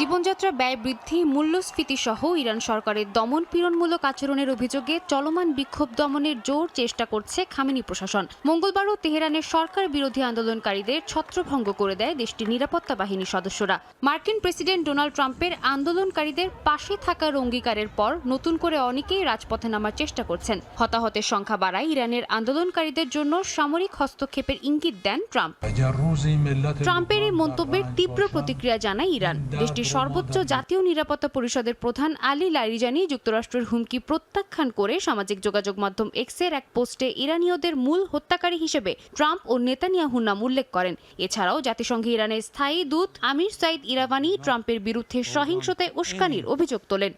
জীবনযাত্রা ব্যয় বৃদ্ধি, মূল্যস্ফীতি সহ ইরান সরকারের দমন পীড়নমূলক আচরণের অভিযোগে চলমান বিক্ষোভ দমনের জোর চেষ্টা করছে খামেনি প্রশাসন। মঙ্গলবারও তেহরানের সরকার বিরোধী আন্দোলনকারীদের ছত্রভঙ্গ করে দেয় দেশটির নিরাপত্তা বাহিনীর সদস্যরা। মার্কিন প্রেসিডেন্ট ডোনাল্ড ট্রাম্পের আন্দোলনকারীদের পাশে থাকার অঙ্গীকারের পর নতুন করে অনেকেই রাজপথে নামার চেষ্টা করছেন। হতাহতের সংখ্যা বাড়ায় ইরানের আন্দোলনকারীদের জন্য সামরিক হস্তক্ষেপের ইঙ্গিত দেন ট্রাম্প। ট্রাম্পের এই মন্তব্যের তীব্র প্রতিক্রিয়া জানায় ইরান। দেশটির সর্বোচ্চ জাতীয় নিরাপত্তা পরিষদের প্রধান আলী লাইরিজানি যুক্তরাষ্ট্রের হুমকি প্রত্যাখ্যান করে সামাজিক যোগাযোগ মাধ্যম এক্সের এক পোস্টে ইরানীয়দের মূল হত্যাকারী হিসেবে ট্রাম্প ও নেতানিয়াহুর নাম উল্লেখ করেন। এছাড়াও জাতিসংঘে ইরানের স্থায়ী দূত আমির সাইদ ইরাভানি ট্রাম্পের বিরুদ্ধে সহিংসতায় উস্কানির অভিযোগ তোলেন।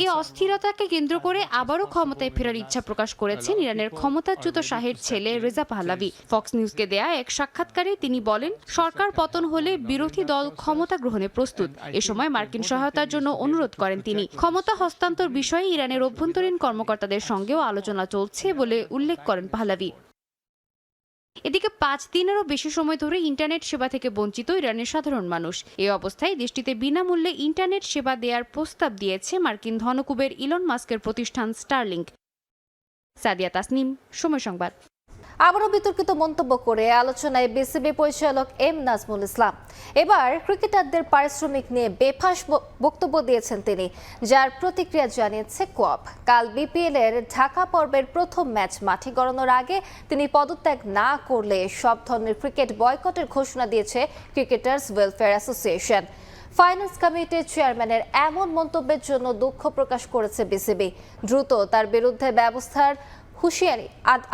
এই অস্থিরতাকে কেন্দ্র করে আবারও ক্ষমতায় ফেরার ইচ্ছা প্রকাশ করেছেন ইরানের ক্ষমতাচ্যুত শাহের ছেলে রেজা পাহলাভি। ফক্স নিউজকে দেয়া এক সাক্ষাৎকারে তিনি বলেন, সরকার পতন হলে বিরোধী দল ক্ষমতা গ্রহণে প্রস্তুত। এ সময় মার্কিন সহায়তার জন্য অনুরোধ করেন তিনি। ক্ষমতা হস্তান্তর বিষয়ে ইরানের অভ্যন্তরীণ কর্মকর্তাদের সঙ্গেও আলোচনা চলছে বলে উল্লেখ করেন পাহলাভি। এদিকে 5 দিনেরও বেশি সময় ধরে ইন্টারনেট সেবা থেকে বঞ্চিত ইরানের সাধারণ মানুষ। এই অবস্থায় দেশটিতে বিনামূল্যে ইন্টারনেট সেবা দেওয়ার প্রস্তাব দিয়েছে মার্কিন ধনকুবের ইলন মাস্কের প্রতিষ্ঠান স্টারলিংক। সাদিয়া তাসনিম, সময় সংবাদ।
আবারও বিতর্কিত মন্তব্য করে আলোচনায় বিসিবি পরিচালক এম নাজমুল ইসলাম। এবার ক্রিকেটারদের পারিশ্রমিক নিয়ে বেফাঁস বক্তব্য দিয়েছেন তিনি, যার প্রতিক্রিয়া জানিয়েছে কোঅপ। কাল বিপিএল এর ঢাকা পর্বের প্রথম ম্যাচ মাঠে গড়ানোর আগে তিনি পদত্যাগ না করলে সব ধরনের ক্রিকেট বয়কটের ঘোষণা দিয়েছে ক্রিকেটার্স ওয়েলফেয়ার অ্যাসোসিয়েশন। ফাইন্যান্স কমিটির চেয়ারম্যানের এমন মন্তব্যের জন্য দুঃখ প্রকাশ করেছে বিসিবি। দ্রুত তার বিরুদ্ধে ব্যবস্থার হুঁশিয়ারি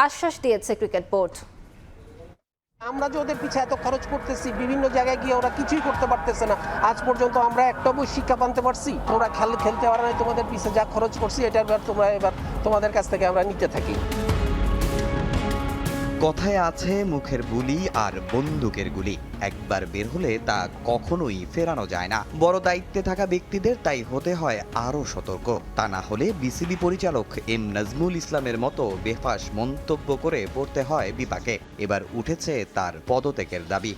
আশ্বাস দিয়েছে ক্রিকেট বোর্ড।
আমরা যে ওদের পিছিয়ে এত খরচ করতেছি, বিভিন্ন জায়গায় গিয়ে ওরা কিছুই করতে পারতেছে না, আজ পর্যন্ত আমরা একটা বই শিক্ষা পানতে পারছি? তোমরা খেলতে পারো না, তোমাদের পিছিয়ে যা খরচ করছি এটার তোমরা এবার তোমাদের কাছ থেকে আমরা নিতে থাকি।
কথায় আছে মুখের বুলি আর বন্দুকের গুলি, একবার বের হলে তা কখনোই ফেরানো যায় না। বড় দায়িত্বে থাকা ব্যক্তিদের তাই হতে হয় আরও সতর্ক, তা না হলে বিসিবি পরিচালক এম নাজমুল ইসলামের মতো বেফাঁস মন্তব্য করে পড়তে হয় বিপাকে। এবার উঠেছে তার পদত্যাগের দাবি।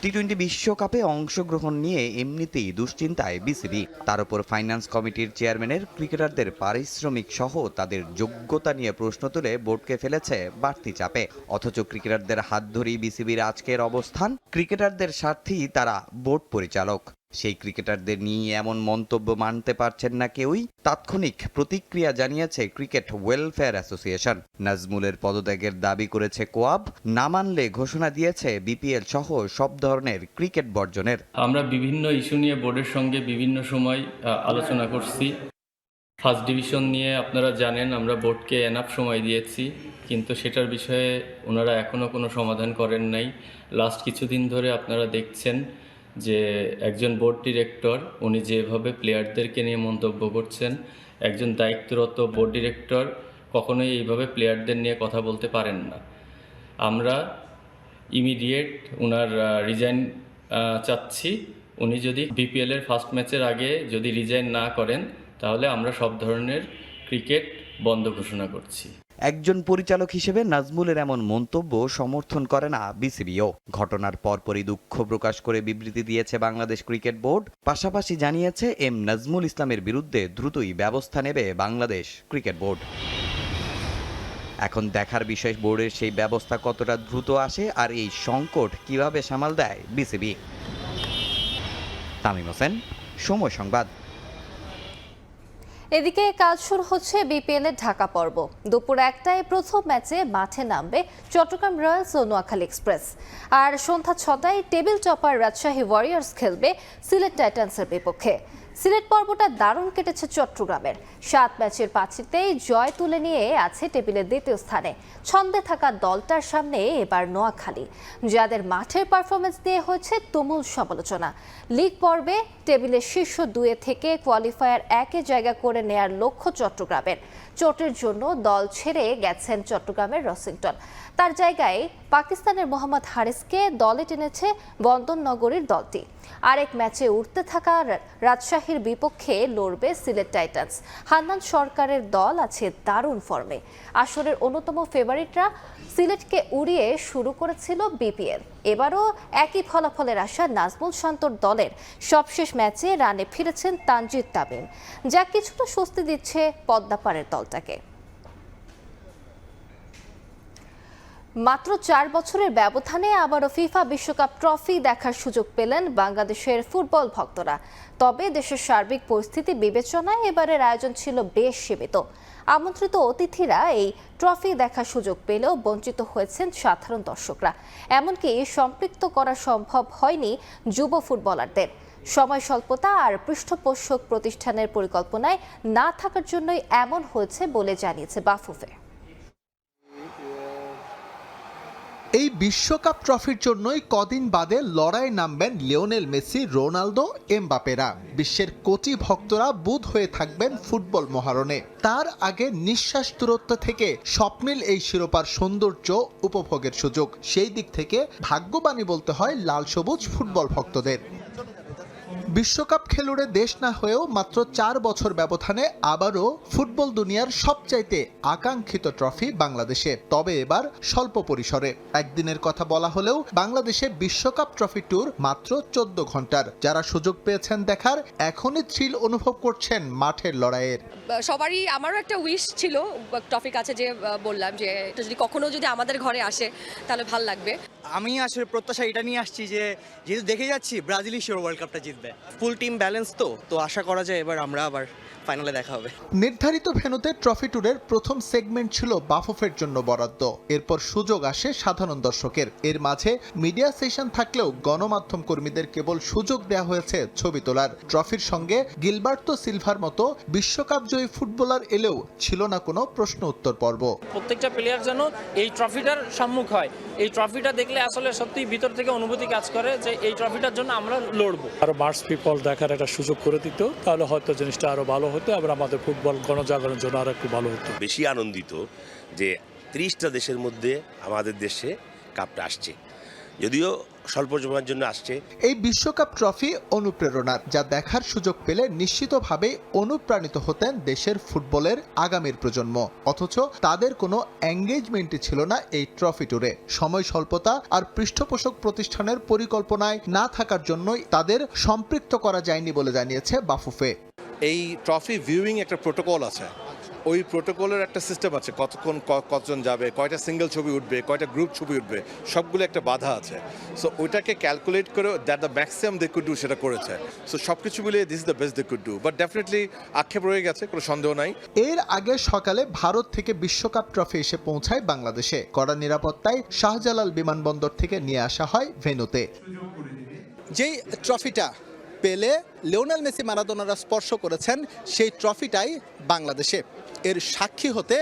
টি-20 বিশ্বকাপে অংশগ্রহণ নিয়ে এমনিতেই দুশ্চিন্তায় বিসিবি, তার উপর ফাইন্যান্স কমিটির চেয়ারম্যানের ক্রিকেটারদের পারিশ্রমিক সহ তাদের যোগ্যতা নিয়ে প্রশ্ন তুলে বোর্ডকে ফেলেছে বাড়তি চাপে। অথচ ক্রিকেটারদের হাত ধরেই বিসিবির আজকের অবস্থান। ক্রিকেটারদের স্বার্থেই তারা বোর্ড পরিচালক, সেই ক্রিকেটারদের নিয়ে এমন মন্তব্য মানতে পারছেন না কেউই। তাৎক্ষণিক প্রতিক্রিয়া জানিয়েছে ক্রিকেট ওয়েলফেয়ার অ্যাসোসিয়েশন। নাজমুলের পদত্যাগের দাবি করেছে কোয়াব, না মানলে ঘোষণা দিয়েছে বিপিএল সহ সব ধরনের ক্রিকেট বর্জনের।
আমরা বিভিন্ন ইস্যু নিয়ে বোর্ডের সঙ্গে বিভিন্ন সময় আলোচনা করছি। ফার্স্ট ডিভিশন নিয়ে আপনারা জানেন আমরা বোর্ডকে এনাফ সময় দিয়েছি, কিন্তু সেটার বিষয়ে ওনারা এখনও কোনো সমাধান করেন নাই। লাস্ট কিছুদিন ধরে আপনারা দেখছেন যে একজন বোর্ড ডিরেক্টর উনি যেভাবে প্লেয়ারদেরকে নিয়ে মন্তব্য করছেন, একজন দায়িত্বরত বোর্ড ডিরেক্টর কখনোই এইভাবে প্লেয়ারদের নিয়ে কথা বলতে পারেন না। আমরা ইমিডিয়েট ওনার রিজাইন চাচ্ছি। উনি যদি বিপিএলের ফার্স্ট ম্যাচের আগে যদি রিজাইন না করেন তাহলে আমরা সব ধরনের ক্রিকেট বন্ধ ঘোষণা করছি।
একজন পরিচালক হিসেবে নাজমুলের এমন মন্তব্য সমর্থন করে না বিসিবিও। ঘটনার পরপরই দুঃখ প্রকাশ করে বিবৃতি দিয়েছে বাংলাদেশ ক্রিকেট বোর্ড। পাশাপাশি জানিয়েছে এম নাজমুল ইসলামের বিরুদ্ধে দ্রুতই ব্যবস্থা নেবে বাংলাদেশ ক্রিকেট বোর্ড। এখন দেখার বিষয় বোর্ডের সেই ব্যবস্থা কতটা দ্রুত আসে আর এই সংকট কিভাবে সামাল দেয় বিসিবি। তামিম হোসেন, সময় সংবাদ।
এদিকে কাজ শুরু হচ্ছে বিপিএল এর ঢাকা পর্ব। দুপুর 1টায় প্রথম ম্যাচে মাঠে নামবে চট্টগ্রাম রয়্যালস ও নোয়াখালী এক্সপ্রেস, আর সন্ধ্যা 6টায় টেবিল টপার রাজশাহী ওয়ারিয়র্স খেলবে সিলেট টাইটান্সের বিপক্ষে। সিলেট পর্বটা দারুণ কেটেছে চট্টগ্রামের। 7 ম্যাচের 5টিতেই জয় তুলে নিয়ে আছে টেবিলের দ্বিতীয় স্থানে। ছন্দে থাকা দলটার সামনে এবার নোয়াখালী, যাদের মাঠের পারফরমেন্স নিয়ে হয়েছে তুমুল সমালোচনা। লিগ পর্বে টেবিলের শীর্ষ 2 থেকে কোয়ালিফায়ার 1-এ জায়গা করে নেয়ার লক্ষ্য চট্টগ্রামের। চোটের জন্য দল ছেড়ে গেছেন চট্টগ্রামের রসিংটন। তার জায়গায় পাকিস্তানের মোহাম্মদ হারিসকে দলে টেনেছে বন্দরনগরীর দলটি। আরেক ম্যাচে উঠতে থাকা রাজশাহীর বিপক্ষে লড়বে সিলেট টাইটান্স। হান্নান সরকারের দল আছে দারুণ ফর্মে। আসরের অন্যতম ফেভারিটরা সিলেটকে উড়িয়ে শুরু করেছিল বিপিএল। এবারও একই ফলাফলের আশা নাজমুল শান্তর দলের। সবশেষ ম্যাচে রানে ফিরেছেন তানজিদ তামিম, যা কিছুটা স্বস্তি দিচ্ছে পদ্মাপাড়ের দলটাকে। মাত্র 4 বছরের ব্যবধানে আবারও ফিফা বিশ্বকাপ ট্রফি দেখার সুযোগ পেলেন বাংলাদেশের ফুটবল ভক্তরা। তবে দেশের সার্বিক পরিস্থিতি বিবেচনায় এবারের আয়োজন ছিল বেশ সীমিত। আমন্ত্রিত অতিথিরা এই ট্রফি দেখার সুযোগ পেলেও বঞ্চিত হয়েছেন সাধারণ দর্শকরা। এমনকি সম্পৃক্ত করা সম্ভব হয়নি যুব ফুটবলারদের। সময় স্বল্পতা আর পৃষ্ঠপোষক প্রতিষ্ঠানের পরিকল্পনায় না থাকার জন্যই এমন হয়েছে বলে জানিয়েছে বাফুফে।
এই বিশ্বকাপ ট্রফির জন্যই কদিন বাদে লড়াই নামবেন লিওনেল মেসি, রোনালদো, এমবাপেরা। বিশ্বের কোটি ভক্তরা বুঁদ হয়ে থাকবেন ফুটবল মহারণে। তার আগে নিঃশ্বাস দূরত্ব থেকে স্বপ্নিল এই শিরোপার সৌন্দর্য উপভোগের সুযোগ। সেই দিক থেকে ভাগ্যবানই বলতে হয় লাল সবুজ ফুটবল ভক্তদের। বিশ্বকাপ খেলুড়ে দেশ না হয়েও মাত্র 4 বছর ব্যবধানে আবারও ফুটবল দুনিয়ার সবচাইতে আকাঙ্ক্ষিত ট্রফি বাংলাদেশে, তবে এবার স্বল্প পরিসরে। একদিনের কথা বলা হলেও বাংলাদেশে বিশ্বকাপ ট্রফি ট্যুর মাত্র 14 ঘন্টার। যারা সুযোগ পেয়েছেন দেখার, এখনই থ্রিল অনুভব করছেন মাঠের লড়াইয়ের।
সবারই আমারও একটা উইশ ছিল ট্রফির কাছে, যে বললাম যে এটা যদি কখনো যদি আমাদের ঘরে আসে তাহলে ভালো লাগবে।
আমি আসলে প্রত্যাশা এটা নিয়ে আসছি যে যেহেতু দেখে যাচ্ছি ব্রাজিলই শিওর ওয়ার্ল্ড কাপটা জিতবে।
ফুল টিম ব্যালেন্স তো আশা করা যায় এবার আমরা আবার
ফাইনালে দেখা হবে।
নির্ধারিত ভেন্যুতে ট্রফি ট্যুরের প্রথম সেগমেন্ট ছিল বাফুফের জন্য বরাদ্দ। এরপর সুযোগ আসে সাধারণ দর্শকের। এর মাঝে মিডিয়া সেশন থাকলেও গণমাধ্যম কর্মীদের কেবল সুযোগ দেওয়া হয়েছে ছবি তোলার। ট্রফির সঙ্গে গিলবার্তো সিলভার মতো বিশ্বকাপ জয়ী ফুটবলার এলেও ছিল না কোনো প্রশ্ন উত্তর পর্ব।
প্রত্যেকটা প্লেয়ার যেন এই ট্রফিটার সম্মুখ হয়, এই ট্রফিটা দেখলে আসলে সত্যি ভিতর থেকে অনুভূতি কাজ করে যে এই ট্রফিটার জন্য আমরা লড়বো।
আরো মার্চ পিপল দেখার একটা সুযোগ করে দিত, তাহলে হয়তো জিনিসটা আরো ভালো হতো এবং আমাদের ফুটবল গণজাগরণের জন্য আরো একটু ভালো হতো।
বেশি আনন্দিত যে 30টা দেশের মধ্যে আমাদের দেশে কাপটা আসছে, যদিও স্বল্প সময়ের জন্য আসছে।
এই বিশ্বকাপ ট্রফি অনুপ্রেরণার, যা দেখার সুযোগ পেলে নিশ্চিতভাবে অনুপ্রাণিত হতেন দেশের ফুটবলের আগামীর প্রজন্ম। অথচ তাদের কোনো এঙ্গেজমেন্টই ছিল না এই ট্রফি ট্যুরে। সময় স্বল্পতা আর পৃষ্ঠপোষক প্রতিষ্ঠানের পরিকল্পনায় না থাকার জন্যই তাদের সম্পৃক্ত করা যায়নি বলে জানিয়েছে বাফুফে।
এই ট্রফি ভিউইং একটা প্রোটোকল আছে, ওই প্রোটোকলের একটা সিস্টেম আছে, কতক্ষণ কতজন যাবে, কয়টা সিঙ্গেল ছবি উঠবে, কয়টা গ্রুপ ছবি উঠবে, সবগুলো একটা বাধা আছে। সো ওইটাকে ক্যালকুলেট করে that the maximum they could do সেটা করেছে। সো সব কিছু মিলিয়ে this is the best they could do, but definitely আক্ষেপ রয়ে গেছে, কোনো সন্দেহ নাই।
এর আগে সকালে ভারত থেকে বিশ্বকাপ ট্রফি এসে পৌঁছায় বাংলাদেশে। কড়া নিরাপত্তায় শাহজালাল বিমানবন্দর থেকে নিয়ে আসা হয় ভেন্যুতে।
যেই ট্রফিটা পেলে লিওনেল মেসি মারাদোনারা স্পর্শ করেছেন, সেই ট্রফিটাই বাংলাদেশে। এর সাক্ষী হতে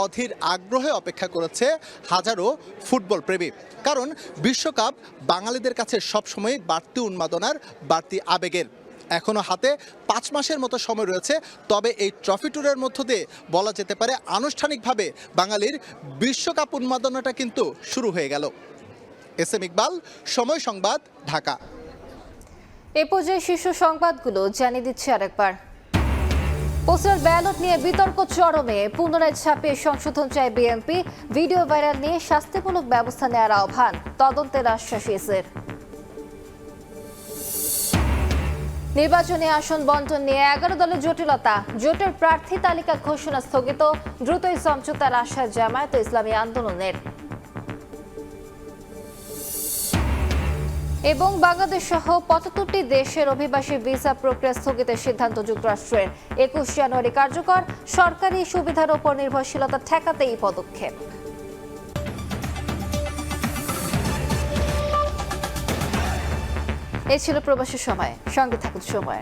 অধীর আগ্রহে অপেক্ষা করেছে হাজারো ফুটবল প্রেমী। কারণ বিশ্বকাপ বাঙালিদের কাছে সবসময় বাড়তি উন্মাদনার, বাড়তি আবেগের। এখনও হাতে 5 মাসের মতো সময় রয়েছে, তবে এই ট্রফি ট্যুরের মধ্য দিয়ে বলা যেতে পারে আনুষ্ঠানিকভাবে বাঙালির বিশ্বকাপ উন্মাদনাটা কিন্তু শুরু হয়ে গেল। এস এম ইকবাল, সময় সংবাদ, ঢাকা।
এ পর্যায়ে শীর্ষ সংবাদগুলো জানিয়ে দিচ্ছি আরেকবার। পোস্টাল ব্যালট নিয়ে বিতর্ক চরমে, পুনরায় ছাপিয়ে সংশোধন চায় বিএনপি। ভিডিও ভাইরাল নিয়ে শাস্তিমূলক ব্যবস্থা নেওয়ার আহ্বান, তদন্তের আশ্বাস ইসির। নির্বাচনী আসন বন্টন নিয়ে 11 দলের জটিলতা, জোটের প্রার্থী তালিকা ঘোষণা স্থগিত, দ্রুতই সমঝোতার আশা জামায়াত ইসলামী আন্দোলনের। এবং বাংলাদেশ সহ 75টি দেশের অভিবাসী ভিসা প্রক্রিয়া স্থগিতের সিদ্ধান্ত যুক্তরাষ্ট্রের। 21 জানুয়ারি কার্যকর, সরকারি সুবিধার ওপর নির্ভরশীলতা ঠেকাতে এই পদক্ষেপ। এ ছিল প্রবাসী সময়, সঙ্গে থাকুন সময়।